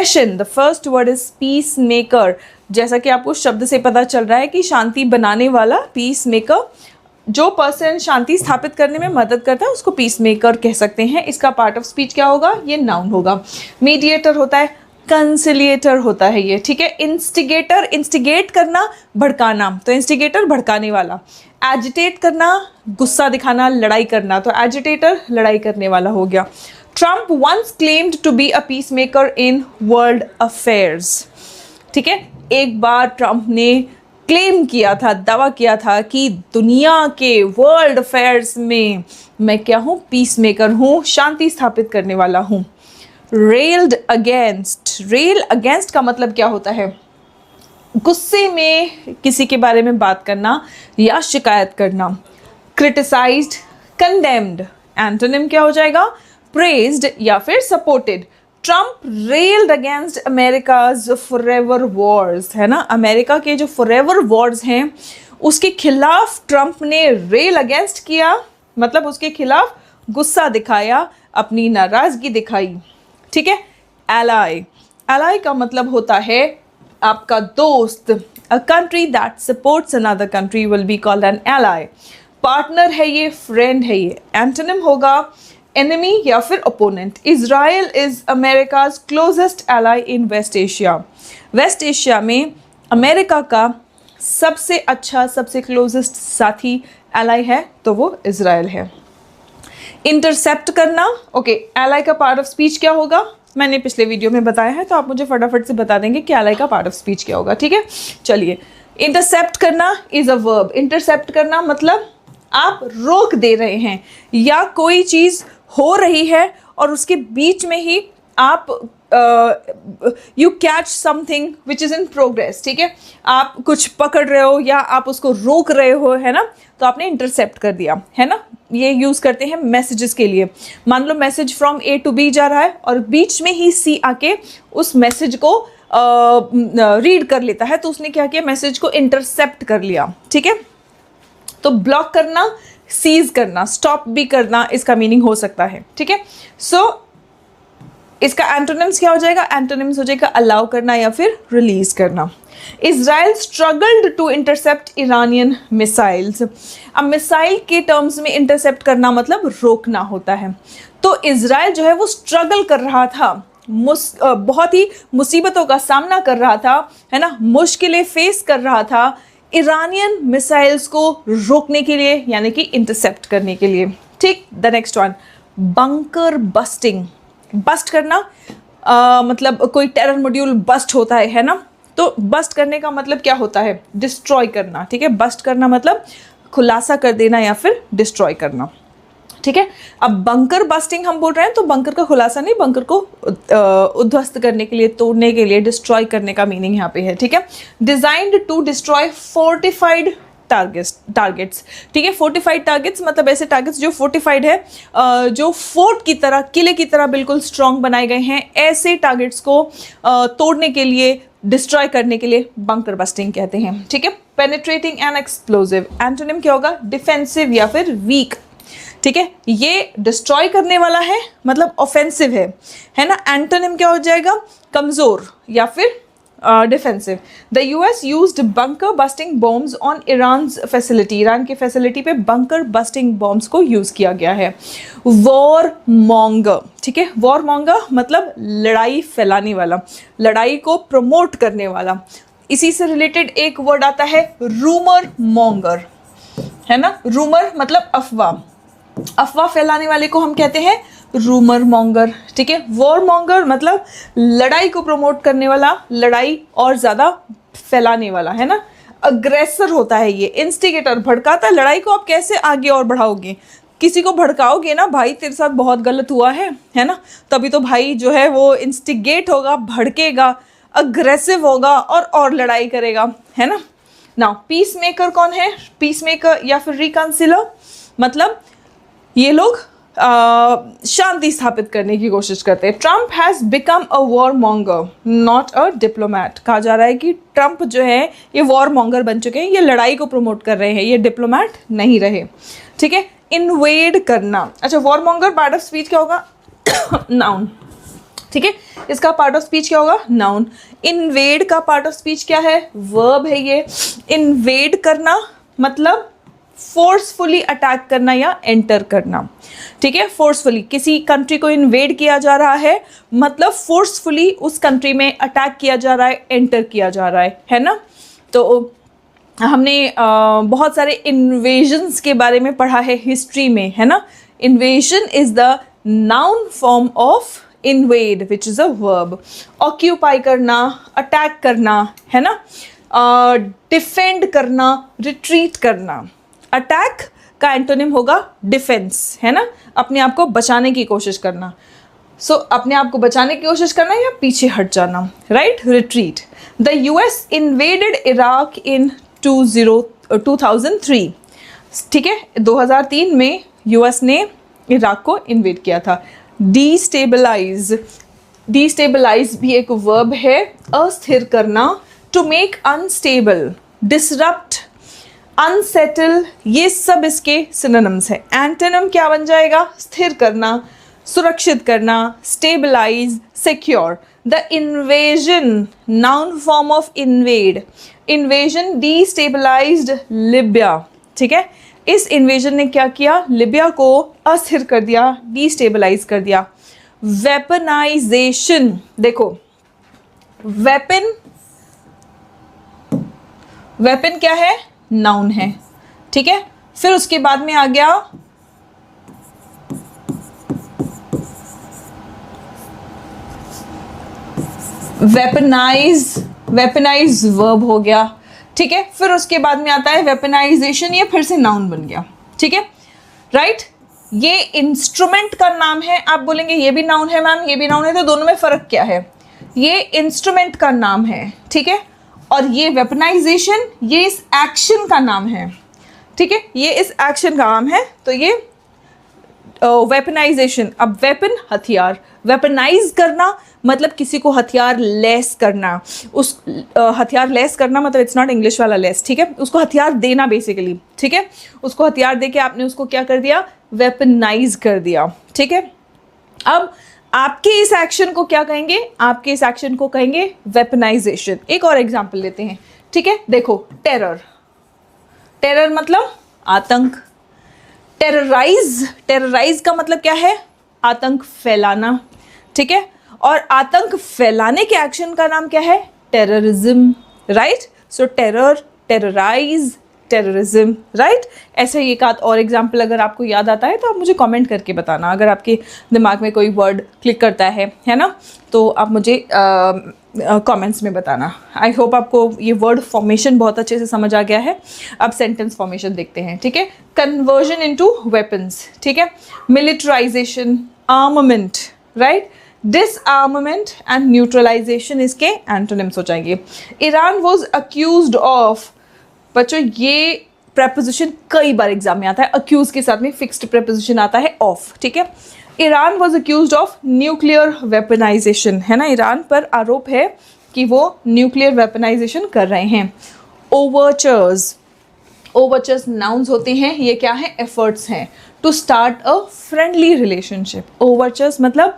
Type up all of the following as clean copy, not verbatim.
Definition, the first word is peace maker. जैसा कि आपको शब्द से पता चल रहा है कि शांति बनाने वाला, पीस मेकर, जो पर्सन शांति स्थापित करने में मदद करता है उसको पीस मेकर कह सकते हैं। इसका पार्ट ऑफ स्पीच क्या होगा? ये नाउन होगा। मीडिएटर होता है, कंसिलिएटर होता है ये, ठीक है। इंस्टिगेटर, इंस्टिगेट करना, भड़काना, तो इंस्टिगेटर भड़काने वाला। एजिटेट करना, गुस्सा दिखाना, लड़ाई करना, तो एजिटेटर लड़ाई करने वाला हो गया। Trump once claimed to be a peace maker in world affairs, ठीक है। एक बार ट्रम्प ने क्लेम किया था, दावा किया था कि दुनिया के वर्ल्ड अफेयर्स में मैं क्या हूँ? पीस मेकर हूँ, शांति स्थापित करने वाला हूँ। रेल्ड अगेंस्ट, रेल अगेंस्ट का मतलब क्या होता है? गुस्से में किसी के बारे में बात करना या शिकायत करना। क्रिटिसाइज्ड, कंडेम्ड, एंटोनिम क्या हो जाएगा? प्रेज्ड या फिर supported. Trump railed against America's forever wars, है ना। अमेरिका के जो फॉरएवर वॉर्स हैं उसके खिलाफ ट्रम्प ने रेल अगेंस्ट किया, मतलब उसके खिलाफ गुस्सा दिखाया, अपनी नाराजगी दिखाई, ठीक है। एलाई, एलाई का मतलब होता है आपका दोस्त। A country that supports another country will be called an ally. Partner है ये, फ्रेंड है ये। एंटोनिम होगा एनिमी या फिर opponent. Israel is America's closest ally in West Asia. West Asia में अमेरिका का सबसे अच्छा, सबसे क्लोजेस्ट साथी एलाई है तो वो इजराइल है। इंटरसेप्ट करना, ओके। एलाई का पार्ट ऑफ स्पीच क्या होगा? मैंने पिछले वीडियो में बताया है, तो आप मुझे फटाफट से बता देंगे कि एलाई का पार्ट ऑफ स्पीच क्या होगा, ठीक है। चलिए, इंटरसेप्ट करना इज अ वर्ब। इंटरसेप्ट करना मतलब आप रोक दे रहे हैं या कोई चीज़ हो रही है और उसके बीच में ही आप you catch something which is in progress, ठीक है। आप कुछ पकड़ रहे हो या आप उसको रोक रहे हो, है ना, तो आपने इंटरसेप्ट कर दिया, है ना। ये यूज़ करते हैं मैसेजेस के लिए। मान लो message from A to B जा रहा है और बीच में ही सी आके उस मैसेज को रीड कर लेता है, तो उसने क्या किया? मैसेज को इंटरसेप्ट कर लिया, ठीक है। तो ब्लॉक करना, सीज करना, स्टॉप भी करना, इसका मीनिंग हो सकता है, ठीक है। सो इसका एंटोनिम्स क्या हो जाएगा? एंटोनिम्स हो जाएगा अलाउ करना या फिर रिलीज करना। Israel struggled to intercept Iranian missiles. अब मिसाइल के टर्म्स में इंटरसेप्ट करना मतलब रोकना होता है। तो इजराइल जो है वो स्ट्रगल कर रहा था, बहुत ही मुसीबतों का सामना कर रहा था, है ना, मुश्किलें फेस कर रहा था ईरानियन मिसाइल्स को रोकने के लिए, यानी कि इंटरसेप्ट करने के लिए, ठीक। The next one, bunker busting. Bust करना मतलब कोई टेरर मॉड्यूल बस्ट होता है ना, तो बस्ट करने का मतलब क्या होता है? डिस्ट्रॉय करना, ठीक है। बस्ट करना मतलब खुलासा कर देना या फिर डिस्ट्रॉय करना, ठीक है। अब बंकर बस्टिंग हम बोल रहे हैं तो बंकर का खुलासा नहीं, बंकर को उद्ध्वस्त करने के लिए, तोड़ने के लिए, डिस्ट्रॉय करने का मीनिंग यहाँ पे है, ठीक है। Designed to destroy fortified targets, ठीक है। फोर्टिफाइड टारगेट्स मतलब ऐसे टारगेट्स जो फोर्टिफाइड है, जो फोर्ट की तरह, किले की तरह बिल्कुल स्ट्रॉन्ग बनाए गए हैं, ऐसे टारगेट्स को तोड़ने के लिए, डिस्ट्रॉय करने के लिए बंकर बस्टिंग कहते हैं, ठीक है। पेनिट्रेटिंग एंड एक्सप्लोजिव, एंटोनिम क्या होगा? डिफेंसिव या फिर वीक, ठीक है। ये डिस्ट्रॉय करने वाला है मतलब ऑफेंसिव है ना। एंटोनिम क्या हो जाएगा? कमजोर या फिर defensive. The US used bunker busting bombs on Iran's facility. Iran की फैसिलिटी पे बंकर बस्टिंग बॉम्ब्स को यूज किया गया है। वॉर मॉन्गर, ठीक है। वॉर मॉन्गर मतलब लड़ाई फैलाने वाला, लड़ाई को प्रमोट करने वाला। इसी से रिलेटेड एक वर्ड आता है रूमर मॉन्गर, है ना। रूमर मतलब अफवाह, अफवाह फैलाने वाले को हम कहते हैं रूमर मॉन्गर, ठीक है। वॉर मॉन्गर मतलब लड़ाई को प्रमोट करने वाला, लड़ाई और ज़्यादा फैलाने वाला, है ना। अग्रेसर होता है ये। इंस्टिगेटर भड़काता है, लड़ाई को आप कैसे आगे और बढ़ाओगे? किसी को भड़काओगे ना, भाई तेरे साथ बहुत गलत हुआ है ना, तभी तो भाई जो है वो इंस्टिगेट होगा, भड़केगा, अग्रेसिव होगा और लड़ाई करेगा, है ना। नाउ पीस मेकर कौन है? पीस मेकर या फिर रिकंसिलर मतलब ये लोग शांति स्थापित करने की कोशिश करते हैं। Trump has become a war monger not a diplomat. कहा जा रहा है कि ट्रम्प जो है ये वॉर मॉन्गर बन चुके हैं, ये लड़ाई को प्रमोट कर रहे हैं, ये डिप्लोमैट नहीं रहे, ठीक है। इन्वेड करना, अच्छा war monger part of speech क्या होगा? नाउन, ठीक है। इसका पार्ट ऑफ स्पीच क्या होगा? नाउन। इन्वेड का पार्ट ऑफ स्पीच क्या है? वर्ब है ये। इन्वेड करना मतलब फोर्सफुली अटैक करना या एंटर करना, ठीक है। फोर्सफुली किसी कंट्री को इन्वेड किया जा रहा है मतलब फोर्सफुली उस कंट्री में अटैक किया जा रहा है, एंटर किया जा रहा है ना। तो हमने बहुत सारे इन्वेजन्स के बारे में पढ़ा है हिस्ट्री में, है ना। Invasion is the noun form of invade which is a verb. Occupy करना, अटैक करना, है ना। डिफेंड करना, रिट्रीट करना। अटैक का एंटोनिम होगा डिफेंस, है ना। अपने आप को बचाने की कोशिश करना। अपने आप को बचाने की कोशिश करना या पीछे हट जाना, right. Retreat. The US invaded Iraq इन 2003, ठीक है। 2003 में यूएस ने इराक को इन्वेड किया था। डिस्टेबलाइज, डिस्टेबलाइज भी एक वर्ब है, अस्थिर करना। To make unstable, disrupt, unsettle, ये सब इसके सिनोनिम्स है। एंटोनिम क्या बन जाएगा? स्थिर करना, सुरक्षित करना, stabilize, secure. The invasion, noun form of invade. Invasion destabilized Libya, ठीक है। इस इन्वेजन ने क्या किया? लिबिया को अस्थिर कर दिया, डिस्टेबलाइज कर दिया। वेपनाइजेशन, देखो वेपन, वेपन क्या है? नाउन है, ठीक है। फिर उसके बाद में आ गया वेपनाइज, वेपनाइज वर्ब हो गया, ठीक है। फिर उसके बाद में आता है वेपनाइजेशन, ये फिर से नाउन बन गया, ठीक है, राइट। ये इंस्ट्रूमेंट का नाम है। आप बोलेंगे ये भी नाउन है मैम, ये भी नाउन है, तो दोनों में फ़र्क क्या है? ये इंस्ट्रूमेंट का नाम है, ठीक है, और ये वेपनाइजेशन ये इस एक्शन का नाम है, ठीक है, ये इस एक्शन का नाम है। तो ये वेपनाइजेशन। अब वेपन हथियार, वेपनाइज करना मतलब किसी को हथियार लेस करना। उस हथियार लेस करना मतलब इट्स नॉट इंग्लिश वाला लेस, ठीक है। उसको हथियार देना बेसिकली, ठीक है। उसको हथियार दे के आपने उसको क्या कर दिया? वेपनाइज कर दिया, ठीक है। अब आपके इस एक्शन को क्या कहेंगे? आपके इस एक्शन को कहेंगे वेपनाइजेशन। एक और एग्जांपल लेते हैं, ठीक है। देखो टेरर, टेरर मतलब आतंक। टेरराइज, टेरराइज का मतलब क्या है? आतंक फैलाना, ठीक है। और आतंक फैलाने के एक्शन का नाम क्या है? Terrorism, right. So terror, terrorize, terrorism, right. ऐसे ही एक आध और एग्जाम्पल अगर आपको याद आता है तो आप मुझे कमेंट करके बताना। अगर आपके दिमाग में कोई वर्ड क्लिक करता है ना, तो आप मुझे कमेंट्स में बताना। आई होप आपको ये वर्ड फॉर्मेशन बहुत अच्छे से समझ आ गया है। अब सेंटेंस फॉर्मेशन देखते हैं, ठीक है। कन्वर्जन इनटू वेपन्स, ठीक है। Militarization, armament, right. Disarmament and neutralization इसके एंटोनिम्स हो जाएंगे। ईरान वॉज अक्यूज्ड ऑफ, बच्चों ये प्रेपोजिशन कई बार एग्जाम में आता है, अक्यूज के साथ में फिक्स्ड प्रेपोजिशन आता है ऑफ, ठीक है। Iran was accused of nuclear weaponisation, है ना। ईरान पर आरोप है कि वो न्यूक्लियर वेपनाइजेशन कर रहे हैं। ओवरचर्स, ओवरचर्स नाउन्स होते हैं, ये क्या है? एफर्ट्स हैं to start a friendly relationship. Overtures मतलब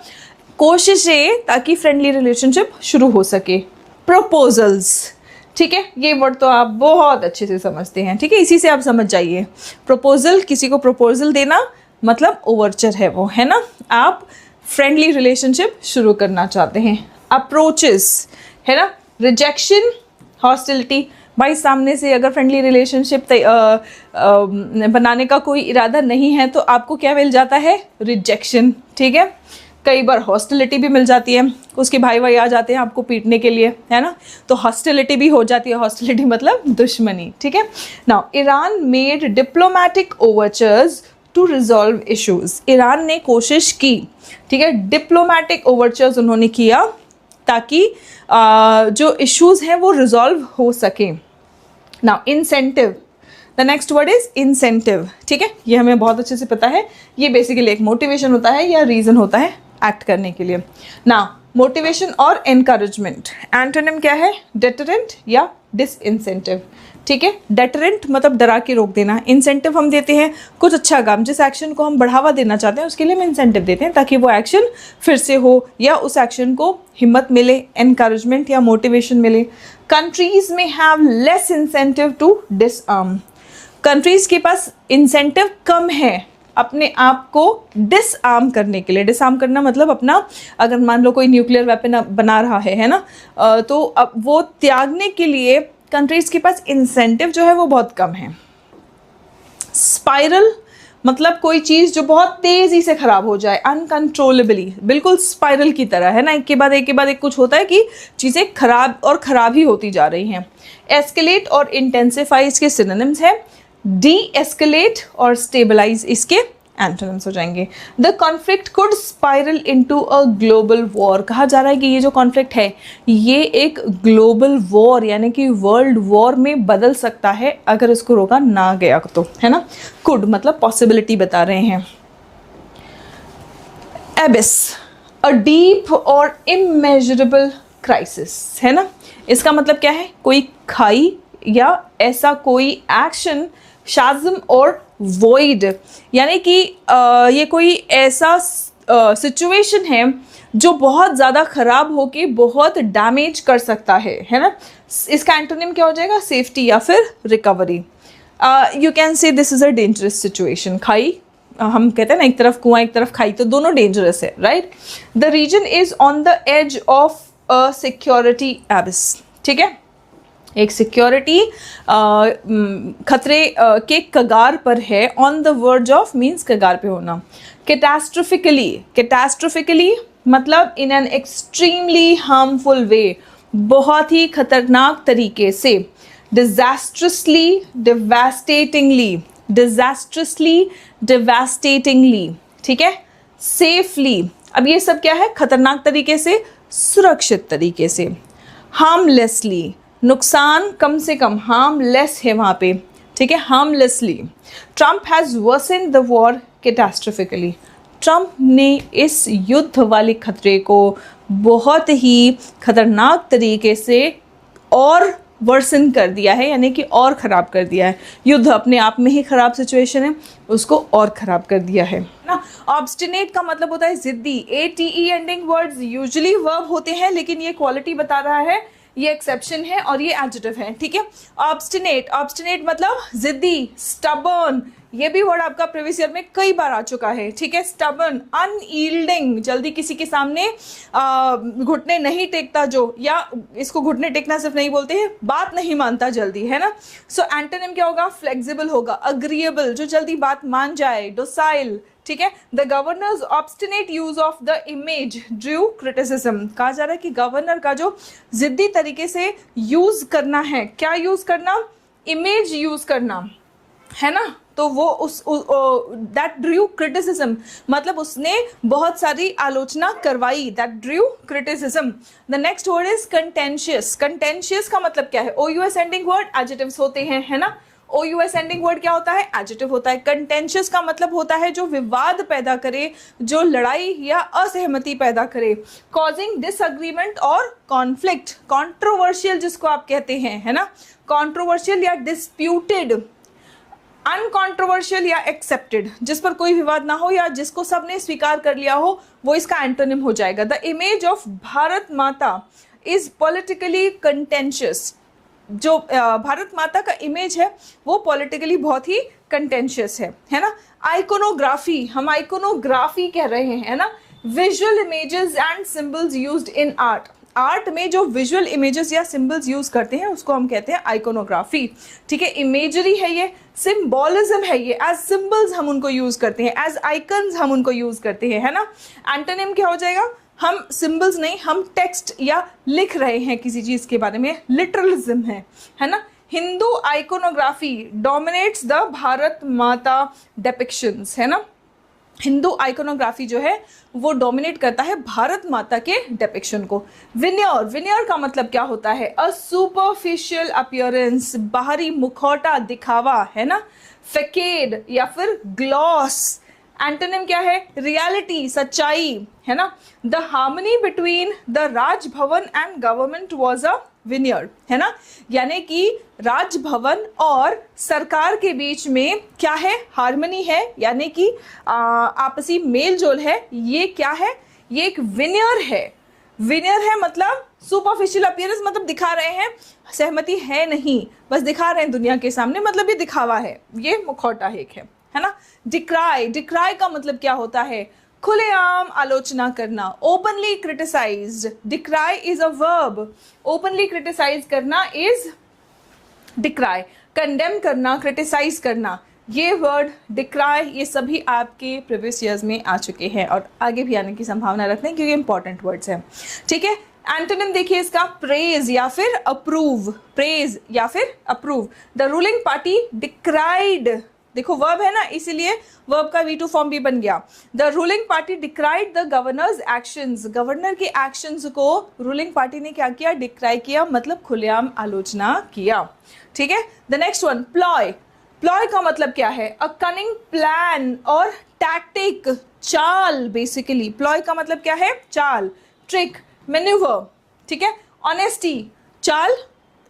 कोशिशें ताकि फ्रेंडली रिलेशनशिप शुरू हो सके। प्रपोजल्स, ठीक है, ये वर्ड तो आप बहुत अच्छे से समझते हैं, ठीक है, इसी से आप समझ जाइए। प्रपोजल, किसी को प्रपोजल देना मतलब ओवरचर है वो, है ना। आप फ्रेंडली रिलेशनशिप शुरू करना चाहते हैं। अप्रोचेस, है ना। रिजेक्शन, हॉस्टिलिटी, भाई सामने से अगर फ्रेंडली रिलेशनशिप बनाने का कोई इरादा नहीं है तो आपको क्या मिल जाता है? रिजेक्शन, ठीक है। कई बार हॉस्टिलिटी भी मिल जाती है, उसके भाई आ जाते हैं आपको पीटने के लिए, है ना, तो हॉस्टिलिटी भी हो जाती है। हॉस्टिलिटी मतलब दुश्मनी, ठीक है। Now Iran made diplomatic overtures to resolve issues. Iran ने कोशिश की, ठीक है, डिप्लोमेटिक ओवरचर्स उन्होंने किया ताकि जो इश्यूज हैं वो रिजॉल्व हो सके। Now incentive, the next word is incentive, ठीक है, ये हमें बहुत अच्छे से पता है। ये बेसिकली एक मोटिवेशन होता है या रीज़न होता है एक्ट करने के लिए। नाउ मोटिवेशन और एनकरेजमेंट। एंटोनिम क्या है? डेटरेंट या डिसइंसेंटिव। ठीक है, डेटरेंट मतलब डरा के रोक देना, इंसेंटिव हम देते हैं कुछ अच्छा काम, जिस एक्शन को हम बढ़ावा देना चाहते हैं उसके लिए हम इंसेंटिव देते हैं ताकि वो एक्शन फिर से हो या उस एक्शन को हिम्मत मिले, एनकरेजमेंट या मोटिवेशन मिले। कंट्रीज में have less incentive to disarm. Countries के पास इंसेंटिव कम है अपने आप को डिसआर्म करने के लिए। डिसआर्म करना मतलब अपना, अगर मान लो कोई न्यूक्लियर वेपन बना रहा है ना, तो अब वो त्यागने के लिए कंट्रीज के पास इंसेंटिव जो है वो बहुत कम है। स्पाइरल मतलब कोई चीज़ जो बहुत तेज़ी से ख़राब हो जाए, अनकंट्रोलेबली, बिल्कुल स्पाइरल की तरह है ना, एक के बाद एक कुछ होता है कि चीज़ें खराब और ख़राब ही होती जा रही हैं। एस्केलेट और इंटेंसिफाई इसके सिनोनिम्स हैं। डी एस्केलेट और स्टेबलाइज इसके एंटोनिम्स हो जाएंगे। The conflict could spiral into a global war. कहा जा रहा है कि ये जो कॉन्फ्लिक्ट है ये एक ग्लोबल वॉर यानी कि वर्ल्ड वॉर में बदल सकता है अगर इसको रोका ना गया तो, है ना। कुड मतलब पॉसिबिलिटी बता रहे हैं। एबिस अ डीप और इमेजरेबल क्राइसिस, है ना। इसका मतलब क्या है? कोई खाई या ऐसा कोई एक्शन, शाज़म और वॉइड यानी कि ये कोई ऐसा सिचुएशन है जो बहुत ज़्यादा ख़राब होके बहुत डैमेज कर सकता है ना। इसका एंटोनिम क्या हो जाएगा? सेफ्टी या फिर recovery. You can say this is a dangerous situation. खाई, हम कहते हैं ना एक तरफ कुआं एक तरफ खाई, तो दोनों डेंजरस है, right. The region is on the edge of a security abyss. ठीक है, एक सिक्योरिटी खतरे के कगार पर है। On the verge of means कगार पे होना। कैटास्ट्रोफिकली, कैटास्ट्रोफिकली मतलब in an extremely harmful way, बहुत ही खतरनाक तरीके से। डिजास्ट्रसली, डिवास्टेटिंगली, डिजास्ट्रसली, डिवास्टेटिंगली, ठीक है। सेफली, अब ये सब क्या है? खतरनाक तरीके से, सुरक्षित तरीके से। हार्मलेसली, नुकसान कम से कम, हार्मलेस है वहाँ पे, ठीक है, harmlessly. Trump has worsened the war catastrophically. Trump ने इस युद्ध वाले खतरे को बहुत ही खतरनाक तरीके से और वर्सन कर दिया है, यानी कि और ख़राब कर दिया है। युद्ध अपने आप में ही ख़राब सिचुएशन है, उसको और ख़राब कर दिया है ना। ऑब्स्टिनेट का मतलब होता है ज़िद्दी। ATE ending words usually verb होते हैं, लेकिन ये क्वालिटी बता रहा है, ये एक्सेप्शन है और ये एडजेक्टिव है, ठीक है। ऑब्स्टिनेट, ऑब्स्टिनेट मतलब जिद्दी, स्टबर्न, ये भी वर्ड आपका प्रीवियस ईयर में कई बार आ चुका है, ठीक है। स्टबर्न, अनयील्डिंग, जल्दी किसी के सामने घुटने नहीं टेकता जो, या इसको घुटने टेकना सिर्फ नहीं बोलते हैं, बात नहीं मानता जल्दी, है ना। सो एंटोनिम क्या होगा? फ्लेक्सिबल होगा। अग्रीएबल, जो जल्दी बात मान जाए। डोसाइल, ठीक है। The governors obstinate use of the image Drew criticism. कहा जा रहा है कि गवर्नर का जो जिद्दी तरीके से यूज करना है, क्या यूज करना? इमेज यूज करना, है ना। तो वो दैट ड्रू क्रिटिसिज्म मतलब उसने बहुत सारी आलोचना करवाई, that Drew criticism. The next word is contentious. Contentious का मतलब क्या है? OUS एंडिंग वर्ड एडजेक्टिव्स होते हैं, है ना। OUS एंडिंग वर्ड क्या होता है? एडजेक्टिव होता है। कंटेंशियस का मतलब होता है जो विवाद पैदा करे, जो लड़ाई या असहमति पैदा करे। कॉजिंग डिसएग्रीमेंट और कॉन्फ्लिक्ट। कॉन्ट्रोवर्शियल जिसको आप कहते हैं, है ना। कॉन्ट्रोवर्शियल या डिस्प्यूटेड। अनकॉन्ट्रोवर्शियल या एक्सेप्टेड, जिस पर कोई विवाद ना हो या जिसको सबने स्वीकार कर लिया हो, वो इसका एंटोनिम हो जाएगा। द इमेज ऑफ भारत माता इज पॉलिटिकली कंटेंशियस। जो भारत माता का इमेज है वो पॉलिटिकली बहुत ही कंटेंशियस है ना। आइकोनोग्राफी, हम आइकोनोग्राफी कह रहे हैं, है ना। Visual images and symbols used in art. Art में जो विजुअल इमेजेस या सिंबल्स यूज करते हैं उसको हम कहते हैं आइकोनोग्राफी, ठीक है। इमेजरी है ये, सिंबॉलिज्म है ये, एज सिंबल्स हम उनको यूज करते हैं, एज आइकन्स हम उनको यूज करते हैं, है ना। एंटोनिम क्या हो जाएगा? हम सिंबल्स नहीं, हम टेक्स्ट या लिख रहे हैं किसी चीज के बारे में, लिटरलिज्म है ना। Hindu iconography dominates the Bharat माता डिपिक्शंस, है ना। हिंदू आइकोनोग्राफी जो है वो डोमिनेट करता है भारत माता के डिपिक्शन को। विनियर, विनियर का मतलब क्या होता है? अ सुपरफिशियल अपीयरेंस, बाहरी मुखौटा, दिखावा, है ना। फेकेड या फिर ग्लॉस, एंटोनिम क्या है? रियलिटी, सच्चाई, है ना। The harmony between the Raj Bhavan and government was a veneer, है ना, यानी कि राजभवन और सरकार के बीच में क्या है? हार्मनी है, यानी कि आपसी मेल जोल है। ये क्या है? ये एक विनियर है। विनियर है मतलब सुपरफिशियल अपीयरेंस, मतलब दिखा रहे हैं, सहमति है नहीं, बस दिखा रहे हैं दुनिया के सामने, मतलब ये दिखावा है, ये मुखौटा है ना। डिक्राई, डिक्राई का मतलब क्या होता है? खुलेआम आलोचना करना, openly criticized. Decry is a verb, openly criticize करना इज डिक्राई, कंडेम करना, क्रिटिसाइज करना, ये वर्ड डिक्राई, ये सभी आपके प्रीवियस ईयर्स में आ चुके हैं और आगे भी आने की संभावना रखते हैं क्योंकि इंपॉर्टेंट वर्ड्स हैं, ठीक है। एंटोनिम देखिए इसका, प्रेज या फिर अप्रूव, प्रेज या फिर अप्रूव। द रूलिंग पार्टी डिक्राइड, देखो वर्ब है ना, इसीलिए वर्ब का V2 फॉर्म भी बन गया। The ruling party decried the governor's actions, governor के एक्शंस को रूलिंग पार्टी ने क्या किया? डिक्राई किया, मतलब खुलेआम आलोचना किया, ठीक है। The next one, ploy. Ploy का मतलब क्या है? अ कनिंग प्लान और टैक्टिक, चाल बेसिकली। प्लॉय का मतलब क्या है? चाल, ट्रिक, मैन्यूवर, ठीक है। ऑनेस्टी, चाल,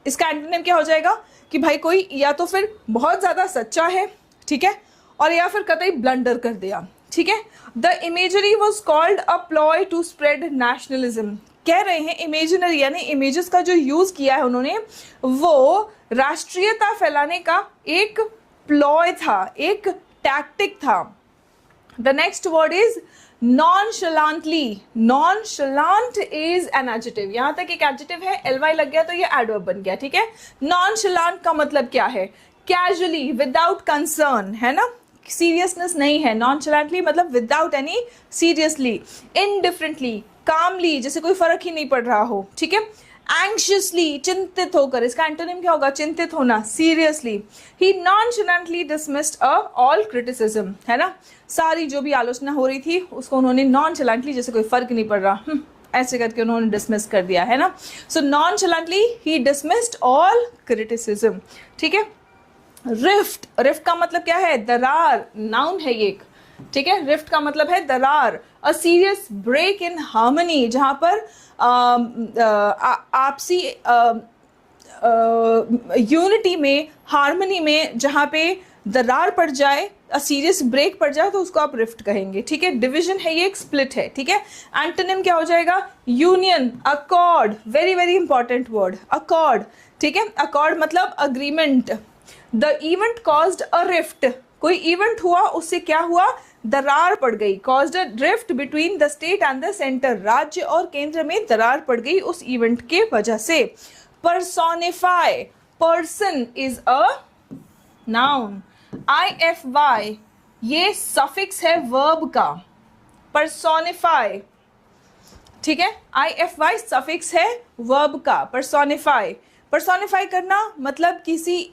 इसका एंटोनिम क्या हो जाएगा? कि भाई कोई या तो फिर बहुत ज्यादा सच्चा है, ठीक है, और या फिर कतई ब्लंडर कर दिया, ठीक है। The imagery was called a ploy to spread nationalism, कह रहे हैं इमेजिनरी यानी इमेजेस का जो यूज किया है उन्होंने, वो राष्ट्रीयता फैलाने का एक प्लॉय था, एक टैक्टिक था। The next word is nonchalantly. Nonchalant is an adjective, यहां तक एक एडजेक्टिव है, एलवाई लग गया तो ये एडवर्ब बन गया, ठीक है। नॉनशलांट का मतलब क्या है? कैजुअली, विदाउट कंसर्न, है ना, सीरियसनेस नहीं है। नॉनशलांटली मतलब विदाउट एनी सीरियसली, इनडिफरेंटली, कामली, जैसे कोई फर्क ही नहीं पड़ रहा हो, ठीक है। एंग्शियसली, चिंतित होकर, इसका एंटोनिम क्या होगा? चिंतित होना, सीरियसली। ही नॉनशलांटली डिसमिस्ड ऑल क्रिटिसिज्म, है ना, सारी जो भी आलोचना हो रही थी उसको उन्होंने नॉनशलांटली, जैसे कोई फर्क नहीं पड़ रहा, ऐसे करके उन्होंने डिसमिस कर दिया, है ना। सो नॉनशलांटली ही डिसमिस्ड ऑल क्रिटिसिज्म, ठीक है। रिफ्ट, रिफ्ट का मतलब क्या है? दरार, नाउन है ये एक, ठीक है। रिफ्ट का मतलब है दरार। A serious break in harmony, जहां पर आपसी यूनिटी में, हार्मनी में जहां पे दरार पड़ जाए, अ सीरियस ब्रेक पड़ जाए तो उसको आप रिफ्ट कहेंगे, ठीक है। डिवीजन है ये, एक स्प्लिट है, ठीक है। एंटोनिम क्या हो जाएगा? Union, accord, very very important word, accord, ठीक है। अकॉर्ड मतलब agreement. The event caused a rift, कोई इवेंट हुआ उससे क्या हुआ? दरार पड़ गई। Caused a drift between the state and the centre, राज्य और केंद्र में दरार पड़ गई उस इवेंट के वजह से। Personify, person is a noun. IFY ये सफिक्स है वर्ब का, पर्सोनिफाई, ठीक है। IFY सफिक्स है वर्ब का, पर्सोनिफाई। पर्सोनिफाई करना मतलब किसी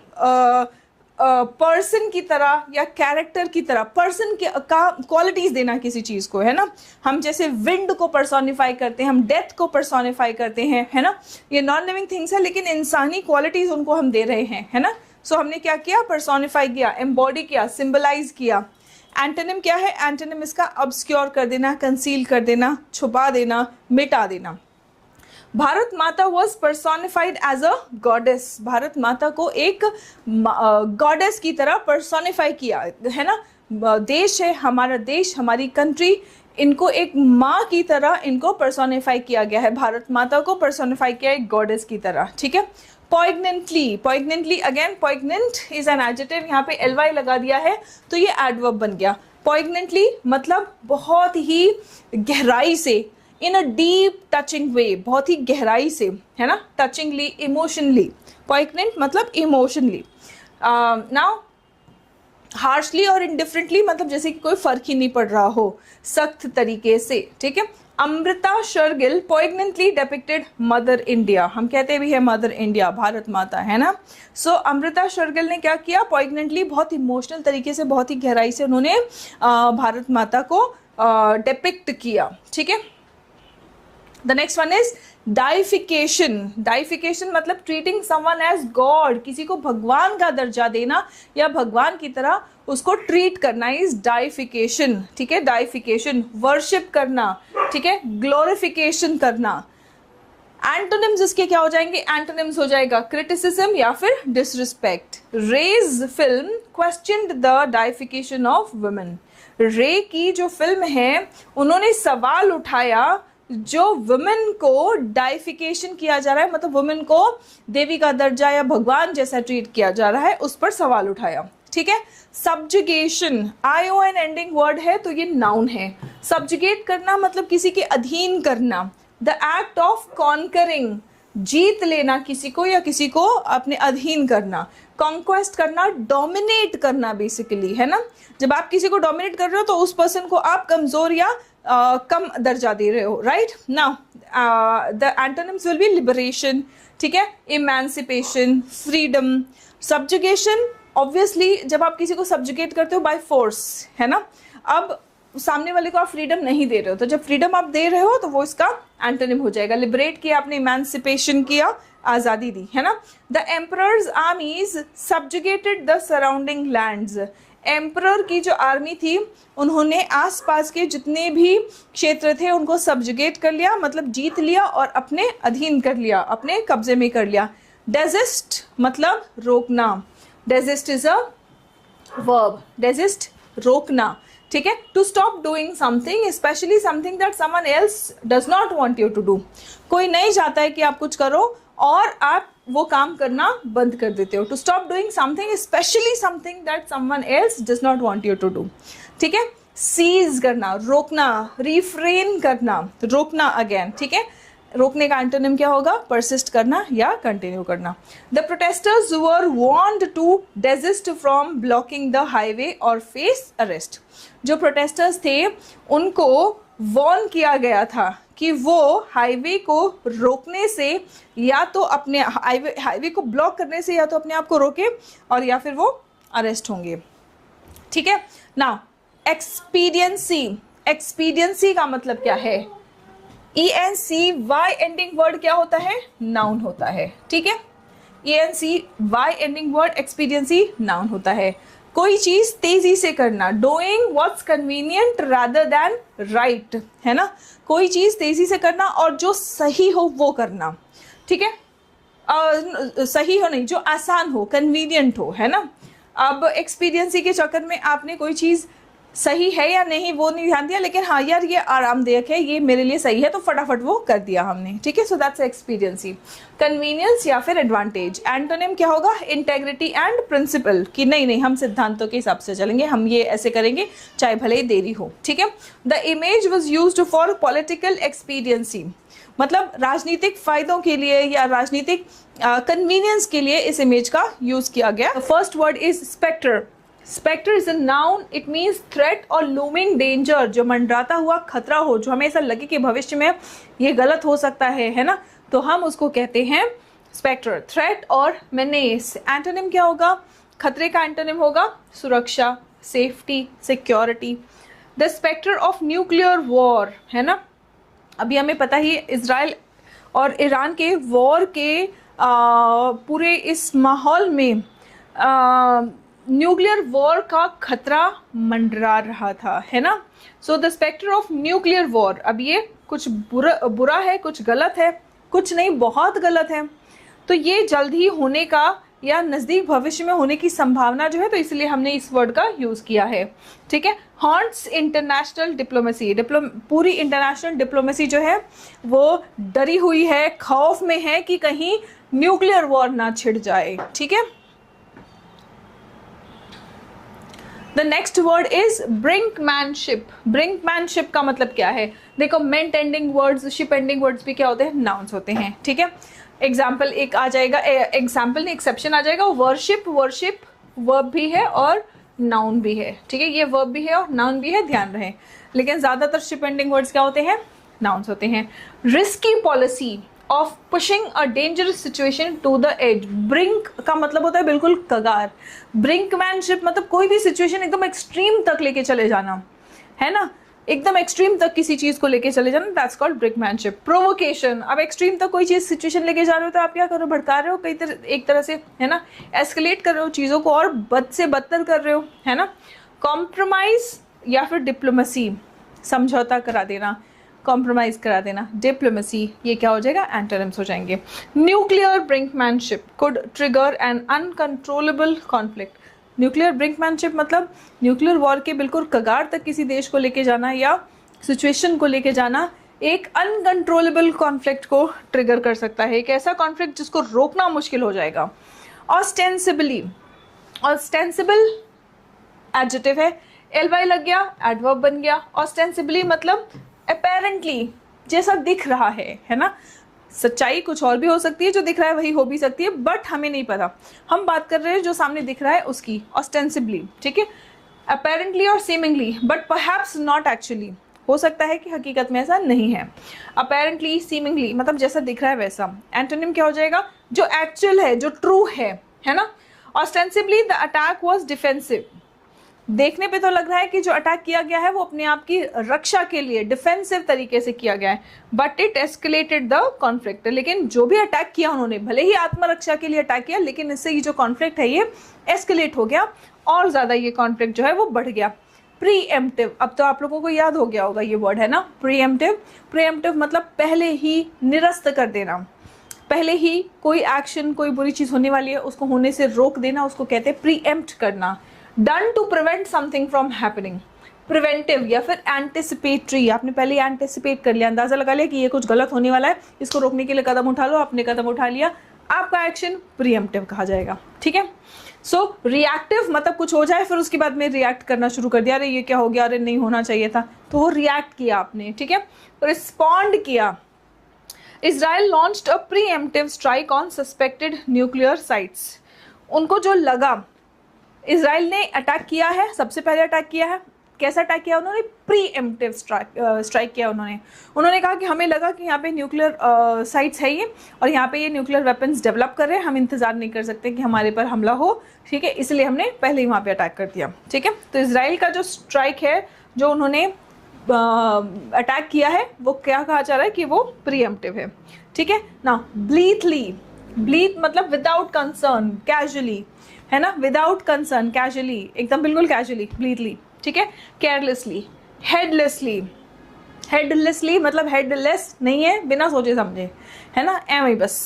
पर्सन की तरह या कैरेक्टर की तरह, पर्सन का क्वालिटीज देना किसी चीज को, है ना। हम जैसे विंड को पर्सोनिफाई करते हैं, हम डेथ को पर्सोनिफाई करते हैं, है ना। ये नॉन लिविंग थिंग्स है लेकिन इंसानी क्वालिटीज उनको हम दे रहे हैं, है ना। सो हमने क्या किया? पर्सोनिफाई किया, एम्बॉडी किया, सिंबलाइज किया। एंटोनिम क्या है? एंटोनिम इसका ऑब्स्क्योर कर देना, कंसील कर देना, छुपा देना, मिटा देना। Bharat Mata was personified as a goddess, Bharat Mata को एक गॉडेस की तरह पर्सोनिफाई किया, है ना। देश है हमारा, देश हमारी कंट्री, इनको एक माँ की तरह इनको पर्सोनिफाई किया गया है, भारत माता को पर्सोनिफाई किया एक गॉडेस की तरह, ठीक है। Poignantly, poignantly again, poignant is an adjective, यहाँ पे एलवाई लगा दिया है तो ये एडवर्ब बन गया। पॉइग्नेंटली मतलब बहुत ही गहराई से, इन अ डीप टचिंग वे, बहुत ही गहराई से, है ना, टचिंगली, इमोशनली। पॉइग्नेंट मतलब इमोशनली। नाउ हार्शली और इनडिफरेंटली मतलब जैसे कि कोई फर्क ही नहीं पड़ रहा हो, सख्त तरीके से, ठीक है। Amrita Shergil poignantly depicted Mother India, हम कहते भी है मदर इंडिया, भारत माता, है ना। सो अमृता शेरगिल ने क्या किया? पॉइग्नेंटली, बहुत इमोशनल तरीके से, बहुत ही गहराई से उन्होंने भारत माता को डिपिक्ट किया, ठीक है। The next one is deification. Deification मतलब ट्रीटिंग समवन एज गॉड, किसी को भगवान का दर्जा देना या भगवान की तरह उसको ट्रीट करना इज डाइफिकेशन, ठीक है, डाइफिकेशन। वर्शिप करना, ठीक है, ग्लोरिफिकेशन करना। एंटोनिम्स इसके क्या हो जाएंगे? एंटोनिम्स हो जाएगा क्रिटिसिज्म या फिर disrespect. Ray's film questioned the deification of women. Ray की जो फिल्म है उन्होंने सवाल उठाया जो वुमेन को डाइफिकेशन किया जा रहा है, मतलब वुमेन को देवी का दर्जा या भगवान जैसा ट्रीट किया जा रहा है, उस पर सवाल उठाया, ठीक है। सब्जुगेशन ION एंडिंग वर्ड है तो ये नाउन है। सब्जुगेट करना मतलब किसी के अधीन करना। द एक्ट ऑफ कॉन्करिंग, जीत लेना किसी को या किसी को अपने अधीन करना। कॉन्क्वेस्ट करना, डोमिनेट करना बेसिकली, है ना। जब आप किसी को डोमिनेट कर रहे हो तो उस पर्सन को आप कमजोर या कम दर्जा दे रहे हो, right. Now the antonyms will be liberation, ठीक है, इमेंसिपेशन, फ्रीडम। सब्जुगेशन ऑब्वियसली जब आप किसी को सब्जुगेट करते हो बाय फोर्स, है ना, अब सामने वाले को आप फ्रीडम नहीं दे रहे हो, तो जब फ्रीडम आप दे रहे हो तो वो इसका एंटोनिम हो जाएगा। लिबरेट किया आपने, इमेंसिपेशन किया, आजादी दी, है ना। The emperor's armies subjugated the surrounding lands. Emperor की जो आर्मी थी उन्होंने आसपास के जितने भी क्षेत्र थे उनको सब्जुगेट कर लिया, मतलब जीत लिया और अपने अधीन कर लिया, अपने कब्जे में कर लिया। डेजिस्ट मतलब रोकना। Desist is a verb, desist रोकना, ठीक है। To stop doing something, especially something that someone else does not want you to do. कोई नहीं चाहता है कि आप कुछ करो और आप वो काम करना बंद कर देते हो। To stop doing something especially something that someone else does not want you to do, ठीक है। सीज करना, रोकना, रिफ्रेन करना, रोकना अगेन, ठीक है। रोकने का एंटोनिम क्या होगा? परसिस्ट करना या कंटिन्यू करना। The protesters were warned to desist from blocking the highway और फेस अरेस्ट। जो प्रोटेस्टर्स थे उनको वार्न किया गया था कि वो हाईवे को रोकने से या तो अपने हाईवे को ब्लॉक करने से या तो अपने आप को रोके और या फिर वो अरेस्ट होंगे, ठीक है। नाउ एक्सपीडियंसी, एक्सपीडियंसी का मतलब क्या है? ENCY एंडिंग वर्ड क्या होता है? नाउन होता है, ठीक है। ENCY ending word expediency noun होता है। कोई चीज तेजी से करना, doing what's convenient rather than right, है ना। कोई चीज तेजी से करना और जो सही हो वो करना, ठीक है। सही हो नहीं, जो आसान हो, कन्वीनियंट हो, है ना। अब एक्सपीडियंसी के चक्कर में आपने कोई चीज सही है या नहीं वो नहीं ध्यान दिया, लेकिन हाँ यार ये आरामदायक है, ये मेरे लिए सही है, तो फटाफट वो कर दिया हमने, ठीक है। So that's expediency. कन्वीनियंस या फिर एडवांटेज, एंटोनिम क्या होगा? इंटेग्रिटी एंड प्रिंसिपल, कि नहीं नहीं हम सिद्धांतों के हिसाब से चलेंगे, हम ये ऐसे करेंगे चाहे भले ही देरी हो, ठीक है। The image was used for political expediency, मतलब राजनीतिक फायदों के लिए या राजनीतिक कन्वीनियंस के लिए इस इमेज का यूज किया गया। First word is spectre. Spectre is a noun, it means threat और लूमिंग डेंजर, जो मंडराता हुआ खतरा हो, जो हमें ऐसा लगे कि भविष्य में ये गलत हो सकता है ना, तो हम उसको कहते हैं स्पेक्टर। थ्रेट और मेनेस, एंटोनिम क्या होगा? खतरे का एंटोनिम होगा सुरक्षा, safety, security. The spectre of nuclear war, है ना, अभी हमें पता ही इजराइल और ईरान के वॉर के पूरे इस माहौल में न्यूक्लियर वॉर का खतरा मंडरा रहा था, है ना। So the spectre of nuclear war, अब ये कुछ बुरा है, कुछ गलत है, कुछ नहीं बहुत गलत है, तो ये जल्द ही होने का या नज़दीक भविष्य में होने की संभावना जो है, तो इसलिए हमने इस वर्ड का यूज़ किया है, ठीक है। हॉन्ट्स इंटरनेशनल डिप्लोमेसी, पूरी इंटरनेशनल डिप्लोमेसी जो है वो डरी हुई है, खौफ में है कि कहीं न्यूक्लियर वॉर ना छिड़ जाए, ठीक है। The next word is brinkmanship. Brinkmanship का मतलब क्या है? देखो ment ending words, ship ending words भी क्या होते हैं? नाउन्स होते हैं, ठीक है। एग्जाम्पल एक आ जाएगा, एग्जाम्पल नहीं एक्सेप्शन आ जाएगा। वर्शिप, वर्शिप वर्ब भी है और नाउन भी है, ठीक है। ये वर्ब भी है और नाउन भी है, ध्यान रहे। लेकिन ज्यादातर शिप एंडिंग वर्ड्स क्या होते हैं? नाउन्स होते हैं। Risky policy of pushing a dangerous situation to the edge. Brink का मतलब होता है बिल्कुल कगार। ब्रिंकमैनशिप मतलब कोई भी सिचुएशन एकदम एक्सट्रीम तक लेके चले जाना, है ना। एकदम एक्सट्रीम तक किसी चीज को लेके चले जाना, दैट्स कॉल्ड ब्रिंकमैनशिप। प्रोवोकेशन, अब एक्सट्रीम तक कोई चीज सिचुएशन लेके जा रहे हो तो आप क्या कर रहे हो, भड़का रहे हो कई एक तरह से, है ना, एस्केलेट कर रहे हो चीजों को और बद से बदतर कर रहे हो, है ना। कॉम्प्रोमाइज या फिर डिप्लोमेसी, समझौता करा देना, कॉम्प्रोमाइज करा देना, डिप्लोमेसी, ये क्या हो जाएगा, एंटोनिम्स हो जाएंगे। Nuclear brinkmanship could trigger an uncontrollable conflict. Nuclear brinkmanship मतलब न्यूक्लियर वॉर के बिल्कुल कगार तक किसी देश को लेके जाना या सिचुएशन को लेके जाना एक अनकंट्रोलेबल कॉन्फ्लिक्ट को ट्रिगर कर सकता है, एक ऐसा कॉन्फ्लिक्ट जिसको रोकना मुश्किल हो जाएगा। ऑस्टेंसिबली, ऑस्टेंसिबल एडजेक्टिव है, एल वाई लग गया, एडवर्ब बन गया। ऑस्टेंसिबली मतलब अपेरेंटली, जैसा दिख रहा है ना। सच्चाई कुछ और भी हो सकती है, जो दिख रहा है वही हो भी सकती है, बट हमें नहीं पता, हम बात कर रहे हैं जो सामने दिख रहा है उसकी, ऑस्टेंसिबली, ठीक है। अपेरेंटली और seemingly, but perhaps not actually, हो सकता है कि हकीकत में ऐसा नहीं है। अपेरेंटली, सीमिंगली मतलब जैसा दिख रहा है वैसा। एंटोनिम क्या हो जाएगा, जो एक्चुअल है, जो ट्रू है ना। Ostensibly the attack was defensive, देखने पे तो लग रहा है कि जो अटैक किया गया है वो अपने आप की रक्षा के लिए डिफेंसिव तरीके से किया गया है, but it escalated the conflict, लेकिन जो भी अटैक किया उन्होंने, भले ही आत्मरक्षा के लिए अटैक किया, लेकिन इससे ये जो कॉन्फ्लिक्ट है ये एस्केलेट हो गया और ज़्यादा ये कॉन्फ्लिक्ट जो है वो बढ़ गया। प्रीएम्प्टिव, अब तो आप लोगों को याद हो गया होगा ये वर्ड, है ना, प्रीएम्प्टिव। प्रीएम्प्टिव मतलब पहले ही निरस्त कर देना, पहले ही कोई एक्शन, कोई बुरी चीज़ होने वाली है उसको होने से रोक देना, उसको कहते हैं प्रीएम्प्ट करना। Done to prevent something from happening. Preventive या फिर एंटिसिपेटरी, आपने पहले एंटिसिपेट कर लिया, अंदाजा लगा लिया कि ये कुछ गलत होने वाला है, इसको रोकने के लिए कदम उठा लो, आपने कदम उठा लिया, आपका एक्शन प्रीएम्प्टिव कहा जाएगा, ठीक है। सो रिएक्टिव मतलब कुछ हो जाए फिर उसके बाद में रिएक्ट करना शुरू कर दिया, अरे ये क्या हो गया, अरे नहीं होना चाहिए था, तो वो रिएक्ट किया आपने, ठीक है, रिस्पॉन्ड किया। Israel launched a pre-emptive strike on suspected nuclear sites. उनको जो लगा, इजराइल ने अटैक किया है, सबसे पहले अटैक किया है, कैसा अटैक किया उन्होंने, प्रीएम्प्टिव स्ट्राइक किया उन्होंने कहा कि हमें लगा कि यहाँ पे न्यूक्लियर साइट्स है ये, और यहाँ पे ये न्यूक्लियर वेपन्स डेवलप कर रहे हैं, हम इंतजार नहीं कर सकते कि हमारे पर हमला हो, ठीक है, इसलिए हमने पहले ही वहाँ पे अटैक कर दिया, ठीक है। तो इजराइल का जो स्ट्राइक है, जो उन्होंने अटैक किया है, वो क्या कहा जा रहा है कि वो प्रीएम्प्टिव है, ठीक है ना। ब्लीथली, ब्लीथ मतलब विदाउट कंसर्न, कैजुअली, है ना, विदाउट कंसर्न, कैजुअली, एकदम बिल्कुल कैजुअली, ब्लीथली, ठीक है। केयरलेसली, हेडलेसली, हेडलेसली मतलब हेडलेस नहीं है, बिना सोचे समझे, है ना, एम ही बस।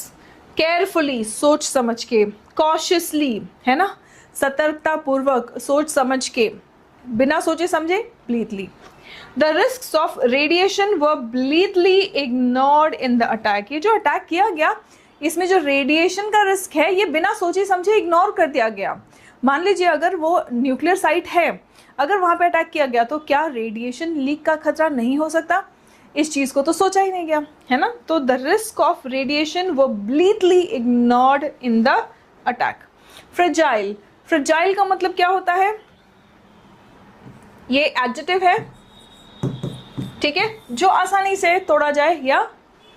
केयरफुली, सोच समझ के। कॉशियसली, है ना, सतर्कता पूर्वक, सोच समझ के, बिना सोचे समझे, blithely. The risk of radiation were blithely ignored in the attack. ये जो अटैक किया गया, इसमें जो रेडिएशन का रिस्क है ये बिना सोचे समझे इग्नोर कर दिया गया। मान लीजिए अगर वो न्यूक्लियर साइट है, अगर वहाँ पे अटैक किया गया तो क्या रेडिएशन लीक का खतरा नहीं हो सकता, इस चीज़ को तो सोचा ही नहीं गया, है ना। तो द रिस्क ऑफ रेडिएशन वो blithely ignored in the attack. Fragile, fragile का मतलब क्या होता है, ये एडजेक्टिव है, ठीक है, जो आसानी से तोड़ा जाए या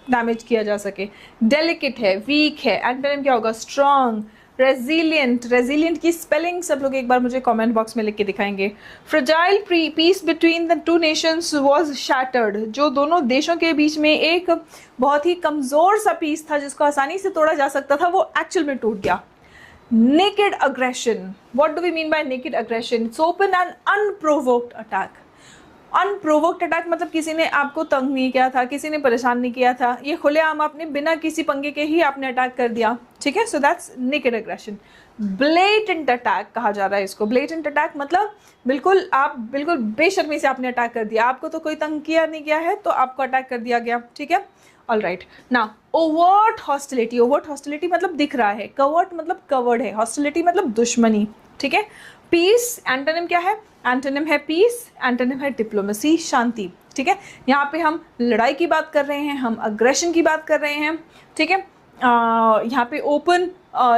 डैमेज किया जा सके। डेलिकेट है, वीक है, एंटोनिम क्या होगा, स्ट्रॉन्ग। रेजिलियंट, रेजिलियंट की स्पेलिंग सब लोग एक बार मुझे कमेंट बॉक्स में लिख के दिखाएंगे। Fragile peace between the two nations was shattered, जो दोनों देशों के बीच में एक बहुत ही कमजोर सा पीस था जिसको आसानी से तोड़ा जा सकता था, वो एक्चुअल में टूट गया। Naked aggression, what do we mean by naked aggression, it's open and unprovoked attack. Unprovoked attack मतलब किसी ने आपको तंग नहीं किया था, किसी ने परेशान नहीं किया था, ये खुलेआम आपने बिना किसी पंगे के ही आपने अटैक कर दिया, ठीक है। So that's naked aggression. Blatant attack कहा जा रहा है इसको। ब्लेटेंट अटैक मतलब बिल्कुल आप बिल्कुल बेशर्मी से आपने अटैक कर दिया, आपको तो कोई तंग किया नहीं गया है तो आपको अटैक कर दिया गया, ठीक है। ऑल राइट ना। ओवर्ट हॉस्टिलिटी, ओवर्ट हॉस्टिलिटी मतलब दिख रहा है, कवर्ट मतलब कवर्ड है, हॉस्टिलिटी मतलब दुश्मनी, ठीक है। पीस, एंटोनिम क्या है, एंटोनिम है पीस, एंटोनिम है डिप्लोमेसी, शांति, ठीक है। यहाँ पे हम लड़ाई की बात कर रहे हैं, हम अग्रेशन की बात कर रहे हैं, ठीक है। यहाँ पे ओपन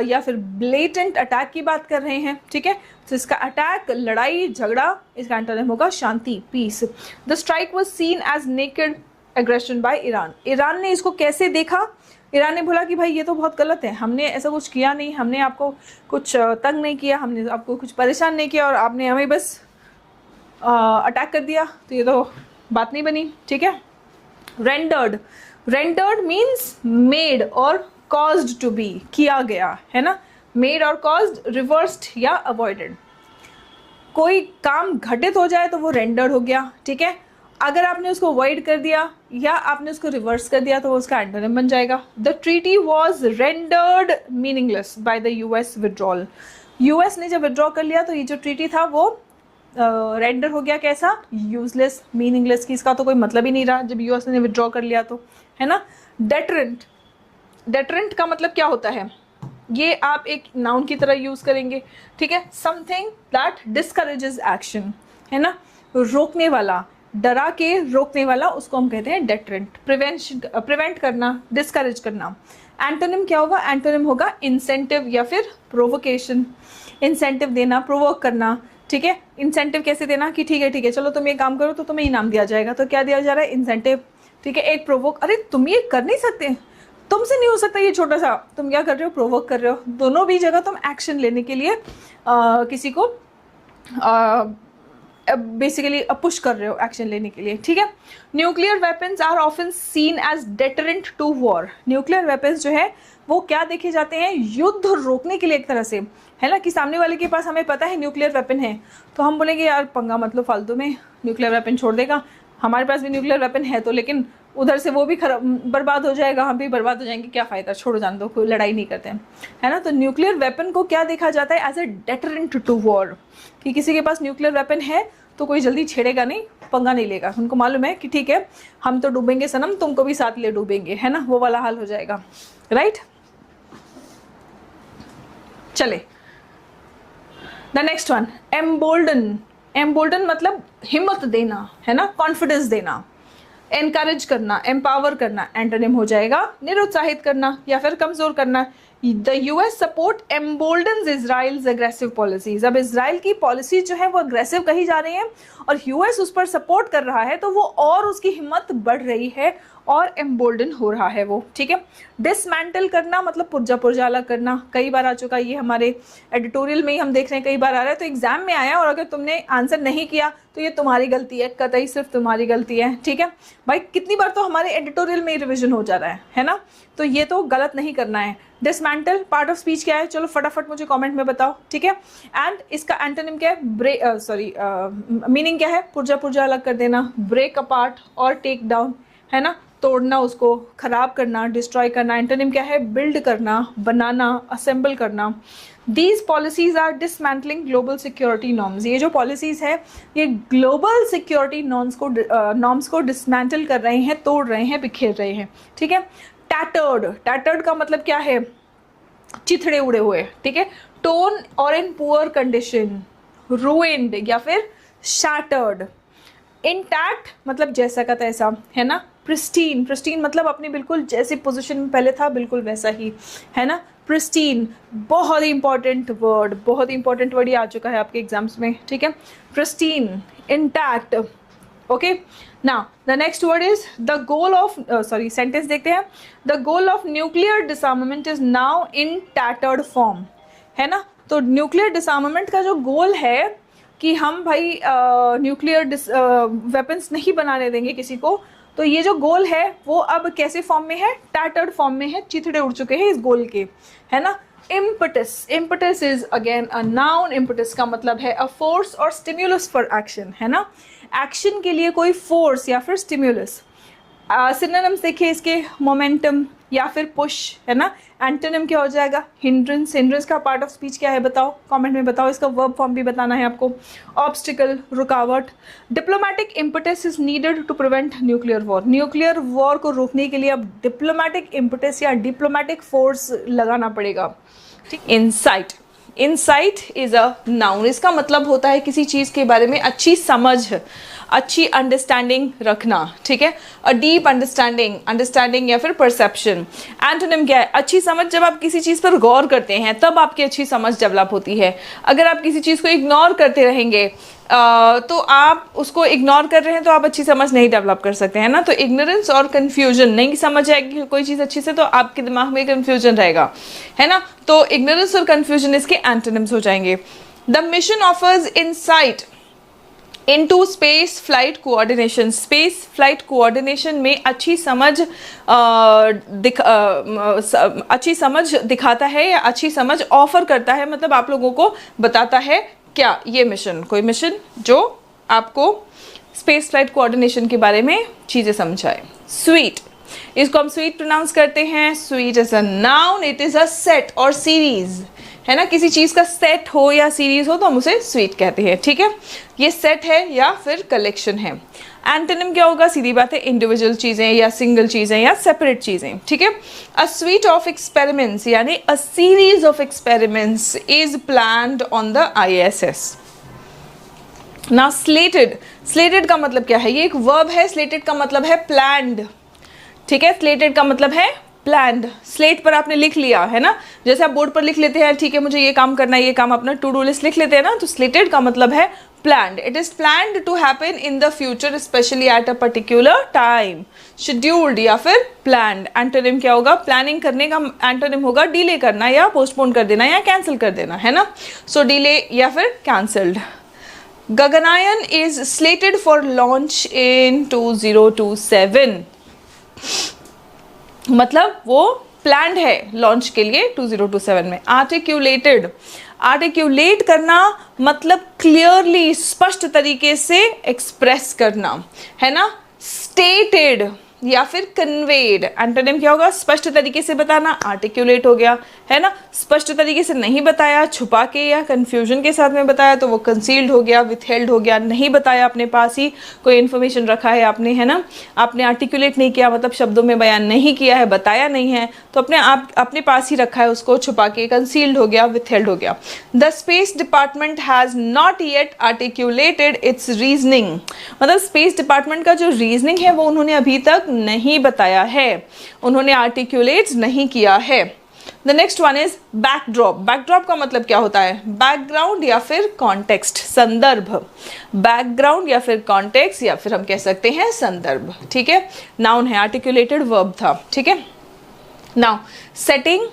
या फिर ब्लेटेंट अटैक की बात कर रहे हैं, ठीक है। तो इसका अटैक, लड़ाई, झगड़ा, इसका एंटोनिम होगा शांति, peace. The strike was seen as naked aggression by Iran. Iran ने इसको कैसे देखा, ईरान ने बोला कि भाई ये तो बहुत गलत है, हमने ऐसा कुछ किया नहीं, हमने आपको कुछ तंग नहीं किया, हमने आपको कुछ परेशान नहीं किया और आपने हमें बस अटैक कर दिया, तो ये तो बात नहीं बनी, ठीक है। रेंडर्ड, रेंडर्ड मीन्स मेड और कॉज्ड टू बी, किया गया, है ना। मेड और कॉज्ड, रिवर्स्ड या अवॉइडेड। कोई काम घटित हो जाए तो वो रेंडर्ड हो गया, ठीक है। अगर आपने उसको अवॉइड कर दिया या आपने उसको रिवर्स कर दिया तो वो उसका एंटोनिम बन जाएगा। The treaty was rendered meaningless by the US withdrawal. US ने जब विड्रॉ कर लिया तो ये जो ट्रीटी था वो रेंडर हो गया कैसा, यूजलेस, मीनिंगलेस, कि इसका तो कोई मतलब ही नहीं रहा जब यूएस ने विड्रॉ कर लिया तो, है ना। डेटरेंट, डेटरेंट का मतलब क्या होता है, ये आप एक नाउन की तरह यूज करेंगे, ठीक है। समथिंग दैट डिस्करेजेस एक्शन, है ना, रोकने वाला, डरा के रोकने वाला, उसको हम कहते हैं डेटरेंट। प्रिवेंट करना, डिस्करेज करना। एंटोनिम क्या होगा, एंटोनिम होगा इंसेंटिव या फिर प्रोवोकेशन। इंसेंटिव देना, प्रोवोक करना, ठीक है। इंसेंटिव कैसे देना कि ठीक है चलो तुम ये काम करो तो तुम्हें इनाम दिया जाएगा, तो क्या दिया जा रहा है, इंसेंटिव, ठीक है। एक प्रोवोक, अरे तुम ये कर नहीं सकते, तुमसे नहीं हो सकता ये छोटा सा, तुम क्या कर रहे हो, प्रोवोक कर रहे हो। दोनों भी जगह तुम एक्शन लेने के लिए किसी को बेसिकली पुश कर रहे हो एक्शन लेने के लिए, ठीक है। Nuclear weapons are often seen as deterrent to war. Nuclear weapons जो है वो क्या देखे जाते हैं, युद्ध रोकने के लिए एक तरह से, है ना, कि सामने वाले के पास हमें पता है न्यूक्लियर वेपन है तो हम बोलेंगे यार पंगा मतलब फालतू में, न्यूक्लियर वेपन छोड़ देगा, हमारे पास भी न्यूक्लियर वेपन है तो, लेकिन उधर से वो भी बर्बाद हो जाएगा, हम भी बर्बाद हो जाएंगे, क्या फ़ायदा, छोड़ो जान दो, कोई लड़ाई नहीं करते हैं, है ना। तो न्यूक्लियर वेपन को क्या देखा जाता है, as a deterrent to war, कि किसी के पास न्यूक्लियर वेपन है तो कोई जल्दी छेड़ेगा नहीं, पंगा नहीं लेगा, उनको मालूम है कि ठीक है हम तो डूबेंगे सनम, तुमको भी साथ ले डूबेंगे, है ना, वो वाला हाल हो जाएगा, राइट। चले the next one, embolden. Embolden मतलब हिम्मत देना, है ना, कॉन्फिडेंस देना। एनकरेज करना, एम्पावर करना, एंटोनिम हो जाएगा निरुत्साहित करना या फिर कमजोर करना। The US support emboldens Israel's aggressive policies. अब इसराइल की पॉलिसी जो है वो अग्रेसिव कही जा रही है और यूएस उस पर सपोर्ट कर रहा है तो वो और उसकी हिम्मत बढ़ रही है और एम्बोल्डन हो रहा है वो, ठीक है। डिसमेंटल करना मतलब पुर्जा पुर्जा अलग करना, कई बार आ चुका, ये हमारे एडिटोरियल में ही हम देख रहे हैं, कई बार आ रहा है, तो एग्जाम में आया और अगर तुमने आंसर नहीं किया तो ये तुम्हारी गलती है, कतई सिर्फ तुम्हारी गलती है, ठीक है भाई। कितनी बार तो हमारे एडिटोरियल में रिविजन हो जा रहा है ना, तो ये तो गलत नहीं करना है। डिसमेंटल पार्ट ऑफ स्पीच क्या है, चलो फटाफट मुझे कमेंट में बताओ, ठीक है। एंड इसका एंटोनिम क्या है, मीनिंग क्या है, पुर्जा पुर्जा अलग कर देना, ब्रेक अपार्ट और टेक डाउन, है ना, तोड़ना, उसको खराब करना, डिस्ट्रॉय करना। एंटोनिम क्या है, बिल्ड करना, बनाना, असेंबल करना। These policies are dismantling global security norms. ये जो पॉलिसीज है ये ग्लोबल सिक्योरिटी नॉर्म्स को डिसमेंटल कर रहे हैं, तोड़ रहे हैं, बिखेर रहे हैं, ठीक है। टैटर्ड, टैटर्ड का मतलब क्या है, चिथड़े उड़े हुए, ठीक है। टोन और इन पुअर कंडीशन, रूइंड या फिर शैटर्ड। इंटैक्ट मतलब जैसा का तैसा, है ना। प्रिस्टीन, प्रिस्टीन मतलब अपनी बिल्कुल जैसी पोजीशन में पहले था बिल्कुल वैसा ही, है ना। प्रिस्टीन बहुत ही इंपॉर्टेंट वर्ड, बहुत ही इंपॉर्टेंट वर्ड ये आ चुका है आपके एग्जाम्स में, ठीक है। Pristine, intact, okay. Now the next word is the goal of, sentence देखते हैं। The goal of nuclear डिसआर्मामेंट is now in tattered form, है ना। तो न्यूक्लियर डिसआर्मामेंट का जो गोल है कि हम भाई न्यूक्लियर वेपन्स नहीं बनाने देंगे किसी को, तो ये जो गोल है वो अब कैसे फॉर्म में है, टैटर्ड फॉर्म में है, चिथड़े उड़ चुके हैं इस गोल के, है ना। Impetus, impetus is again a noun. Impetus का मतलब है अ फोर्स और स्टिम्युलस फॉर एक्शन, है ना, एक्शन के लिए कोई फोर्स या फिर स्टिम्युलस। सिनोनिम्स देखिए इसके, मोमेंटम या फिर पुश, है ना। एंटोनिम क्या हो जाएगा, हिंड्रेंस। हिंड्रेंस का पार्ट ऑफ स्पीच क्या है बताओ, कमेंट में बताओ, इसका वर्ब फॉर्म भी बताना है आपको। ऑब्स्टिकल, रुकावट। Diplomatic impetus is needed to prevent nuclear war. Nuclear war को रोकने के लिए अब डिप्लोमेटिक इम्पटस या डिप्लोमेटिक फोर्स लगाना पड़ेगा। Insight, insight is a noun. इसका मतलब होता है किसी चीज़ के बारे में अच्छी समझ, अच्छी अंडरस्टैंडिंग रखना, ठीक है। अ डीप अंडरस्टैंडिंग, अंडरस्टैंडिंग या फिर परसेप्शन। एंटोनिम क्या है, अच्छी समझ। जब आप किसी चीज़ पर गौर करते हैं तब आपकी अच्छी समझ डेवलप होती है। अगर आप किसी चीज़ को इग्नोर करते रहेंगे तो आप उसको इग्नोर कर रहे हैं तो आप अच्छी समझ नहीं डेवलप कर सकते हैं ना। तो इग्नोरेंस और कन्फ्यूजन, नहीं समझ आएगी कोई चीज़ अच्छी से तो आपके दिमाग में कन्फ्यूजन रहेगा, है ना। तो इग्नोरेंस और कन्फ्यूजन इसके एंटोनिम्स हो जाएंगे। The mission offers insight into space flight coordination. Space flight coordination में अच्छी समझ दिखाता है या अच्छी समझ ऑफर करता है, मतलब आप लोगों को बताता है क्या ये मिशन, कोई मिशन जो आपको स्पेस फ्लाइट कोऑर्डिनेशन के बारे में चीज़ें समझाए। स्वीट, इसको हम स्वीट प्रोनाउंस करते हैं। Sweet is a noun, it is a set और सीरीज, है ना। किसी चीज़ का सेट हो या सीरीज हो तो हम उसे स्वीट कहते हैं, ठीक है। ये सेट है या फिर कलेक्शन है। एंटोनिम क्या होगा, सीधी बात है, इंडिविजुअल चीज़ें या सिंगल चीज़ें या सेपरेट चीज़ें, ठीक है। अ स्वीट ऑफ एक्सपेरिमेंट्स यानी a series of experiments is planned on the ISS। ना स्लेटेड, स्लेटेड का मतलब क्या है, ये एक वर्ब है। स्लेटेड का मतलब है प्लान्ड, ठीक है। स्लेटेड का मतलब है प्लान्ड। स्लेट पर आपने लिख लिया है ना, जैसे आप बोर्ड पर लिख लेते हैं, ठीक है मुझे ये काम करना है, ये काम अपना टू डू लिस्ट लिख लेते हैं ना, तो स्लेटेड का मतलब है planned. It is planned to happen in the future specially at a particular time. Scheduled या फिर प्लान्ड। एंटोनिम क्या होगा, प्लानिंग करने का एंटोनिम होगा डिले करना या पोस्टपोन कर देना या कैंसिल कर देना, है ना। सो डिले या फिर cancelled. Gaganyaan is slated for launch in 2027, मतलब वो प्लान्ड है लॉन्च के लिए 2027 में। आर्टिक्यूलेटेड, आर्टिक्यूलेट करना मतलब क्लियरली, स्पष्ट तरीके से एक्सप्रेस करना, है ना। स्टेटेड या फिर कन्वेड, एंटोनिम क्या होगा, स्पष्ट तरीके से बताना, आर्टिक्यूलेट हो गया, है ना। स्पष्ट तरीके से नहीं बताया, छुपा के या कंफ्यूजन के साथ में बताया तो वो कंसील्ड हो गया, विथहेल्ड हो गया। नहीं बताया, अपने पास ही कोई इन्फॉर्मेशन रखा है आपने, है ना। आपने आर्टिकुलेट नहीं किया मतलब शब्दों में बयान नहीं किया है, बताया नहीं है, तो अपने पास ही रखा है, उसको छुपा के, कंसील्ड हो गया, विथहेल्ड हो गया। The space department has not yet articulated its reasoning, मतलब स्पेस डिपार्टमेंट का जो रीजनिंग है वो उन्होंने अभी तक नहीं बताया है, उन्होंने आर्टिकुलेट नहीं किया है। The next one is backdrop. Backdrop का मतलब क्या होता है, बैकग्राउंड या फिर कॉन्टेक्स्ट, संदर्भ। बैकग्राउंड या फिर कॉन्टेक्स्ट या फिर हम कह सकते हैं संदर्भ, ठीक है। नाउन है, आर्टिकुलेटेड वर्ब था, ठीक है। नाउ सेटिंग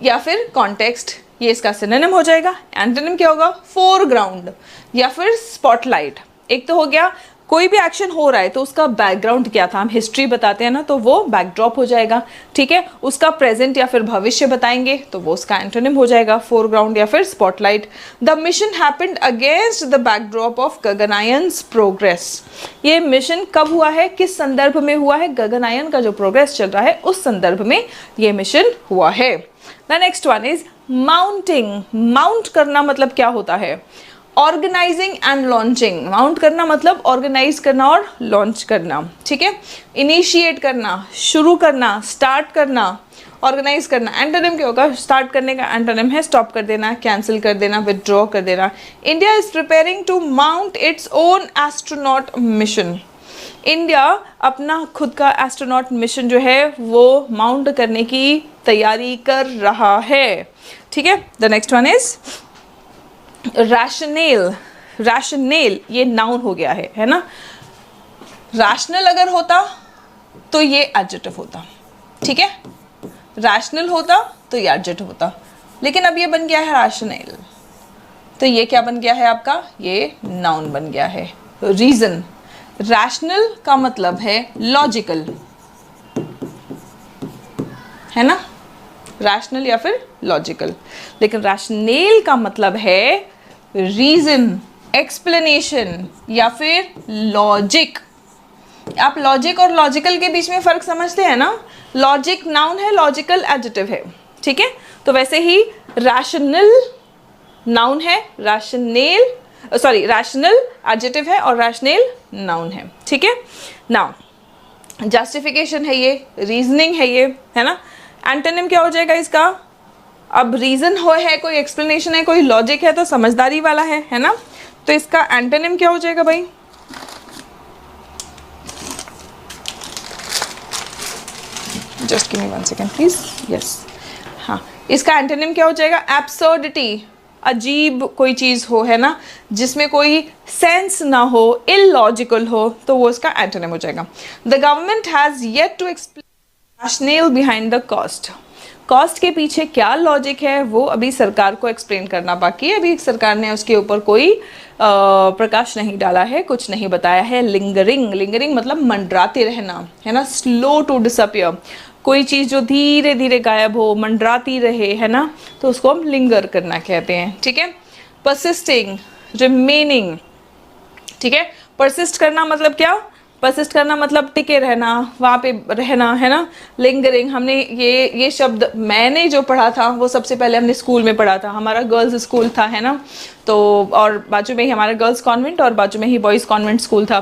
या फिर कॉन्टेक्स्ट, ये इसका सिनोनिम हो जाएगा। एंटोनिम क्या होगा, फोरग्राउंड या फिर स्पॉटलाइट। एक तो हो गया कोई भी एक्शन हो रहा है तो उसका बैकग्राउंड क्या था, हम हिस्ट्री बताते हैं ना, तो वो बैकड्रॉप हो जाएगा, ठीक है। उसका प्रेजेंट या फिर भविष्य बताएंगे तो वो उसका एंटोनिम हो जाएगा, फोरग्राउंड या फिर spotlight. The mission happened against the backdrop of Gaganyaan's progress. ये मिशन कब हुआ है, किस संदर्भ में हुआ है, गगनयान का जो प्रोग्रेस चल रहा है उस संदर्भ में ये मिशन हुआ है। The next one is mounting. Mount करना मतलब क्या होता है, ऑर्गेनाइजिंग एंड लॉन्चिंग। माउंट करना मतलब ऑर्गेनाइज करना और लॉन्च करना, ठीक है। इनिशिएट करना, शुरू करना, स्टार्ट करना, ऑर्गेनाइज करना। एंटोनिम क्या होगा, स्टार्ट करने का एंटोनिम है स्टॉप कर देना, कैंसिल कर देना, विथड्रॉ कर देना। India is preparing to mount its own astronaut mission. India अपना खुद का एस्ट्रोनॉट मिशन जो है वो माउंट करने की तैयारी कर रहा है, ठीक है। The next one is rationale. Rationale ये नाउन हो गया है ना। रैशनल अगर होता तो ये एडजेक्टिव होता, ठीक है। रैशनल होता तो ये एडजेक्टिव होता, लेकिन अब ये बन गया है रैशनेल, तो ये क्या बन गया है आपका, ये नाउन बन गया है। रीजन, रैशनल का मतलब है लॉजिकल, है ना, रैशनल या फिर लॉजिकल, लेकिन रैशनेल का मतलब है रीजन, एक्सप्लेनेशन या फिर लॉजिक। आप लॉजिक और लॉजिकल के बीच में फर्क समझते हैं ना, लॉजिक नाउन है, लॉजिकल एडजेक्टिव है, ठीक है। तो वैसे ही रैशनल नाउन है, रैशनल एडजेक्टिव है और रैशनेल नाउन है, ठीक है। नाउ जस्टिफिकेशन है ये, रीजनिंग है ये, है ना। एंटोनिम क्या हो जाएगा इसका, अब रीजन है, कोई एक्सप्लेनेशन है, कोई लॉजिक है तो समझदारी वाला है ना। तो इसका एंटोनिम क्या हो जाएगा भाई, just give me 1 second please, yes, हाँ, इसका एंटोनिम क्या हो जाएगा, एब्सर्डिटी। अजीब कोई चीज़ हो, है ना, जिसमें कोई सेंस ना हो, इलॉजिकल हो, तो वो इसका एंटोनिम हो जाएगा। The government has yet to explain rationale behind the cost. Cost के पीछे क्या लॉजिक है वो अभी सरकार को एक्सप्लेन करना बाकी है, अभी सरकार ने उसके ऊपर कोई प्रकाश नहीं डाला है, कुछ नहीं बताया है। लिंगरिंग, लिंगरिंग मतलब मंडराते रहना, है ना, स्लो टू डिसअपियर, कोई चीज़ जो धीरे धीरे गायब हो, मंडराती रहे, है ना, तो उसको हम लिंगर करना कहते हैं, ठीक है। परसिस्टिंग, रिमेनिंग, ठीक है। परसिस्ट करना मतलब क्या, परसिस्ट करना मतलब टिके रहना, वहाँ पे रहना, है ना। लिंगरिंग, हमने ये शब्द मैंने जो पढ़ा था वो सबसे पहले हमने स्कूल में पढ़ा था, हमारा गर्ल्स स्कूल था, है ना, तो और बाजू में ही हमारा गर्ल्स कॉन्वेंट और बाजू में ही बॉयज़ कॉन्वेंट स्कूल था।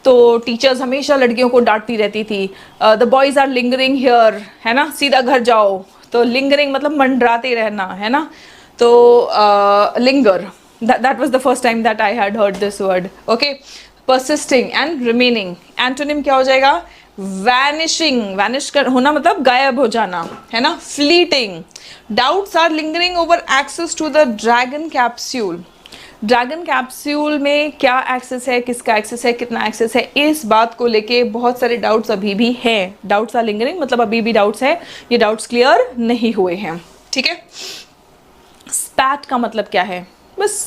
तो टीचर्स हमेशा लड़कियों को डांटती रहती थी, the boys are lingering here, है ना, सीधा घर जाओ। तो लिंगरिंग मतलब मंडराते रहना, है ना। तो linger, that was the first time that I had heard this word, okay. persisting and remaining, antonym क्या हो जाएगा, vanishing, vanish कर होना मतलब गायब हो जाना, है ना। fleeting, doubts are lingering over access to the dragon capsule, dragon capsule में क्या एक्सेस है, किसका एक्सेस है, कितना एक्सेस है, इस बात को लेके बहुत सारे डाउट्स अभी भी हैं। डाउट्स आर लिंगरिंग मतलब अभी भी डाउट्स है, ये डाउट्स क्लियर नहीं हुए हैं, ठीक है। स्पैट का मतलब क्या है, बस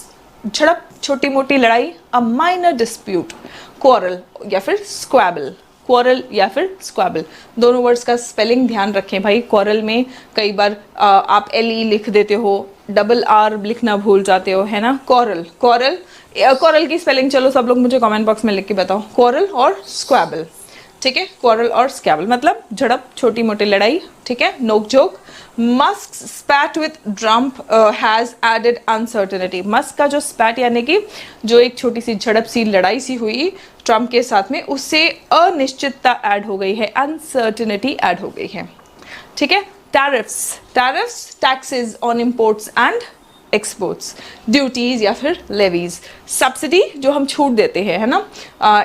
झड़प, छोटी मोटी लड़ाई, अ माइनर डिस्प्यूट, क्वारल या फिर स्क्वैबल, क्वारल या फिर स्क्वैबल, दोनों वर्ड्स का स्पेलिंग ध्यान रखें भाई। क्वारल में कई बार आप LE लिख देते हो, डबल R लिखना भूल जाते हो, है ना। क्वारल, क्वारल, क्वारल की स्पेलिंग चलो सब लोग मुझे कमेंट बॉक्स में लिख के बताओ, क्वारल और स्क्वैबल, ठीक है। क्वारल और स्क्वैबल मतलब झड़प, छोटी मोटी लड़ाई, ठीक है, नोक झोंक। Musk spat with Trump has added uncertainty, Musk का जो स्पैट यानी कि जो एक छोटी सी झड़प सी लड़ाई सी हुई ट्रम्प के साथ में, उससे अनिश्चितता ऐड हो गई है, अनसर्टेनिटी ऐड हो गई है, ठीक है। Tariffs, tariffs taxes on imports and exports, duties या फिर लेवीज, सब्सिडी जो हम छूट देते हैं, है ना,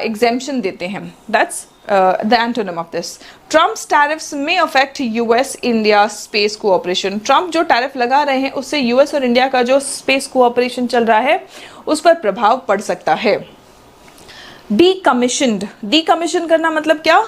एग्जेम्पशन देते हैं, that's the antonym of this. Trump's tariffs may affect US India space cooperation. Trump जो टैरिफ लगा रहे हैं उससे US और इंडिया का जो स्पेस कोऑपरेशन चल रहा है उस पर प्रभाव पड़ सकता है। Decommissioned, decommission करना मतलब क्या,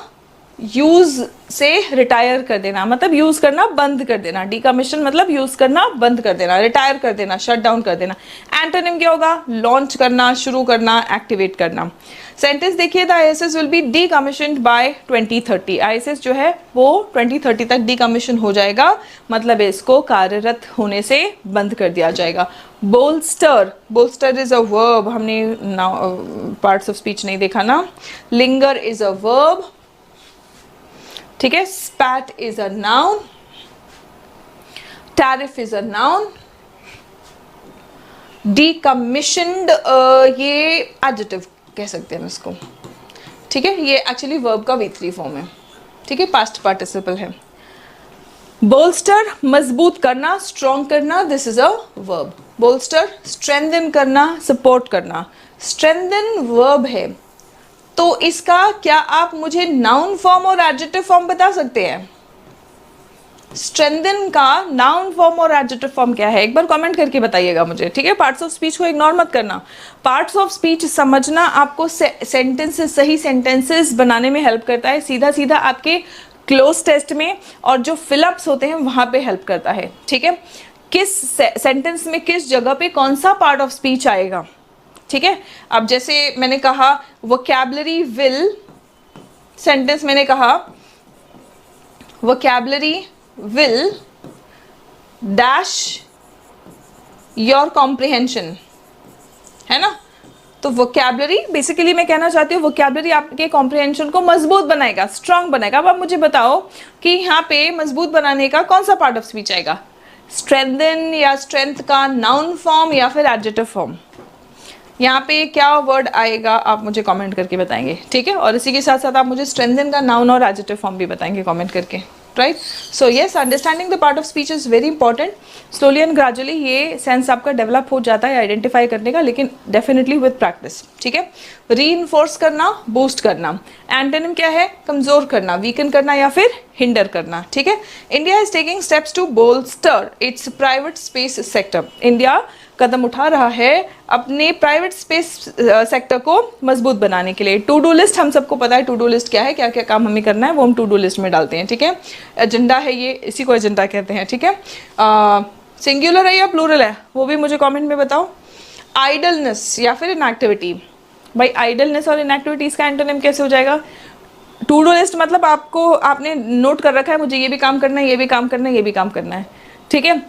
यूज से रिटायर कर देना, मतलब यूज करना बंद कर देना। डिकमीशन मतलब यूज करना बंद कर देना, रिटायर कर देना, शट डाउन कर देना। एंटोनिम क्या होगा, लॉन्च करना, शुरू करना, एक्टिवेट करना। सेंटेंस देखिए, the ISS will be decommissioned by 2030, ISS जो है वो 2030 तक डीकमीशन हो जाएगा, मतलब इसको कार्यरत होने से बंद कर दिया जाएगा। Bolster, bolster is a verb, हमने पार्ट्स ऑफ स्पीच नहीं देखा ना। लिंगर इज अ वर्ब, ठीक है। Spat is a noun, tariff is a noun, decommissioned ये एडजेक्टिव कह सकते हैं इसको, ठीक है। ये एक्चुअली वर्ब का V3 फॉर्म है, ठीक है, पास्ट पार्टिसिपल है। बोल्स्टर मजबूत करना, स्ट्रॉन्ग करना, this is a verb. Bolster strengthen करना, सपोर्ट करना, स्ट्रेंथन वर्ब है। तो इसका क्या आप मुझे नाउन फॉर्म और एडजेक्टिव फॉर्म बता सकते हैं? स्ट्रेंथन का नाउन फॉर्म और एडजेक्टिव फॉर्म क्या है, एक बार कमेंट करके बताइएगा मुझे, ठीक है। पार्ट्स ऑफ स्पीच को इग्नोर मत करना, पार्ट्स ऑफ स्पीच समझना आपको सेंटेंसेस, सही सेंटेंसेस बनाने में हेल्प करता है, सीधा सीधा आपके क्लोज टेस्ट में और जो फिलअप्स होते हैं वहां पे हेल्प करता है, ठीक है। किस सेंटेंस में किस जगह पे कौन सा पार्ट ऑफ स्पीच आएगा, ठीक है। अब जैसे मैंने कहा वोकैबुलरी विल, सेंटेंस मैंने कहा vocabulary will dash your comprehension, है ना। तो वोकैबुलरी बेसिकली मैं कहना चाहती हूँ वोकैबुलरी आपके कॉम्प्रिहेंशन को मजबूत बनाएगा, स्ट्रांग बनाएगा। अब आप मुझे बताओ कि यहाँ पे मजबूत बनाने का कौन सा पार्ट ऑफ स्पीच आएगा, स्ट्रेंथन या स्ट्रेंथ का नाउन फॉर्म या फिर एडजेक्टिव फॉर्म, यहाँ पे क्या वर्ड आएगा आप मुझे कमेंट करके बताएंगे, ठीक है। और इसी के साथ साथ आप मुझे स्ट्रेंथन का नाउन और एडजेक्टिव फॉर्म भी बताएंगे कमेंट करके, right. So yes, understanding the part of speech is very important. Slowly and gradually ये सेंस आपका डेवलप हो जाता है आइडेंटिफाई करने का, लेकिन डेफिनेटली विद प्रैक्टिस, ठीक है। रीइंफोर्स करना, बूस्ट करना। एंटोनिम क्या है, कमजोर करना, वीकन करना या फिर हिंडर करना, ठीक है। India is taking steps to bolster its private space sector, India कदम उठा रहा है अपने प्राइवेट स्पेस सेक्टर को मजबूत बनाने के लिए। टू डू लिस्ट, हम सबको पता है टू डू लिस्ट क्या है, क्या क्या काम हमें करना है वो हम टू डू लिस्ट में डालते हैं, ठीक है। एजेंडा है ये, इसी को एजेंडा कहते हैं, ठीक है। सिंगुलर है या प्लूरल है वो भी मुझे कमेंट में बताओ। आइडलनेस या फिर इनएक्टिविटी, भाई आइडलनेस और इनएक्टिविटीज़ का एंटोनिम कैसे हो जाएगा? टू डू लिस्ट मतलब आपने नोट कर रखा है मुझे ये भी काम करना है, ये भी काम करना है, ये भी काम करना है, ठीक है।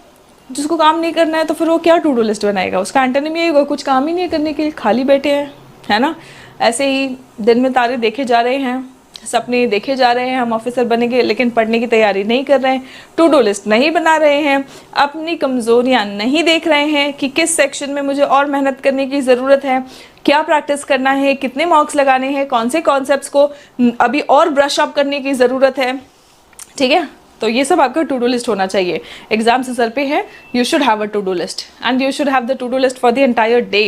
जिसको काम नहीं करना है तो फिर वो क्या टू डू लिस्ट बनाएगा? उसका एंटोनिम यही होगा, कुछ काम ही नहीं करने के लिए, खाली बैठे हैं, है ना। ऐसे ही दिन में तारे देखे जा रहे हैं, सपने देखे जा रहे हैं, हम ऑफिसर बनेंगे लेकिन पढ़ने की तैयारी नहीं कर रहे हैं, टू डू लिस्ट नहीं बना रहे हैं, अपनी कमज़ोरियां नहीं देख रहे हैं कि किस सेक्शन में मुझे और मेहनत करने की ज़रूरत है, क्या प्रैक्टिस करना है, कितने मार्क्स लगाने हैं, कौन से कॉन्सेप्ट्स को अभी और ब्रश अप करने की ज़रूरत है, ठीक है। तो ये सब आपका टू डू लिस्ट होना चाहिए। एग्जाम से सर पे है, you should have a to do list and you should have the to do list for the entire day,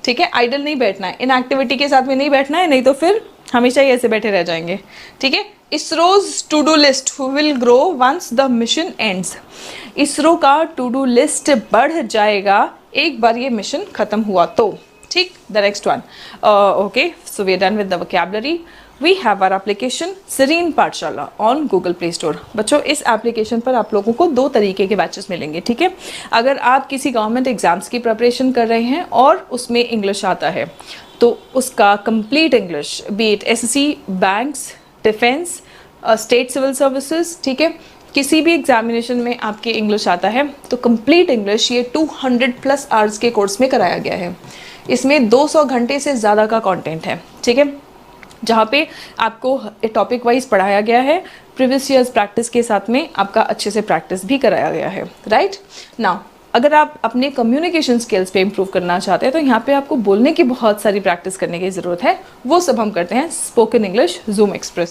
ठीक है। आइडल नहीं बैठना है, इन एक्टिविटी के साथ में नहीं बैठना है, नहीं तो फिर हमेशा ही ऐसे बैठे रह जाएंगे, ठीक है। ISRO's to do list will grow once the mission ends. ISRO का टू डू लिस्ट बढ़ जाएगा एक बार ये मिशन खत्म हुआ तो, ठीक। The next one, okay, so we are done with the vocabulary. We have our application Serene Pathshala on Google Play Store. बच्चों इस एप्लीकेशन पर आप लोगों को 2 तरीके के बैचेस मिलेंगे, ठीक है। अगर आप किसी गवर्नमेंट एग्जाम्स की प्रिपरेशन कर रहे हैं और उसमें इंग्लिश आता है तो उसका complete English, be it SSC, banks, defence, state civil services, ठीक है, किसी भी एग्जामिनेशन में आपके इंग्लिश आता है तो कंप्लीट इंग्लिश ये 200+ आवर्स के कोर्स में कराया गया है। इसमें 200 घंटे से ज़्यादा का कंटेंट है, ठीक है, जहाँ पे आपको टॉपिक वाइज पढ़ाया गया है, प्रीवियस ईयर्स प्रैक्टिस के साथ में आपका अच्छे से प्रैक्टिस भी कराया गया है, राइट। नाउ अगर आप अपने कम्युनिकेशन स्किल्स पे इम्प्रूव करना चाहते हैं तो यहाँ पे आपको बोलने की बहुत सारी प्रैक्टिस करने की ज़रूरत है, वो सब हम करते हैं स्पोकन इंग्लिश जूम एक्सप्रेस।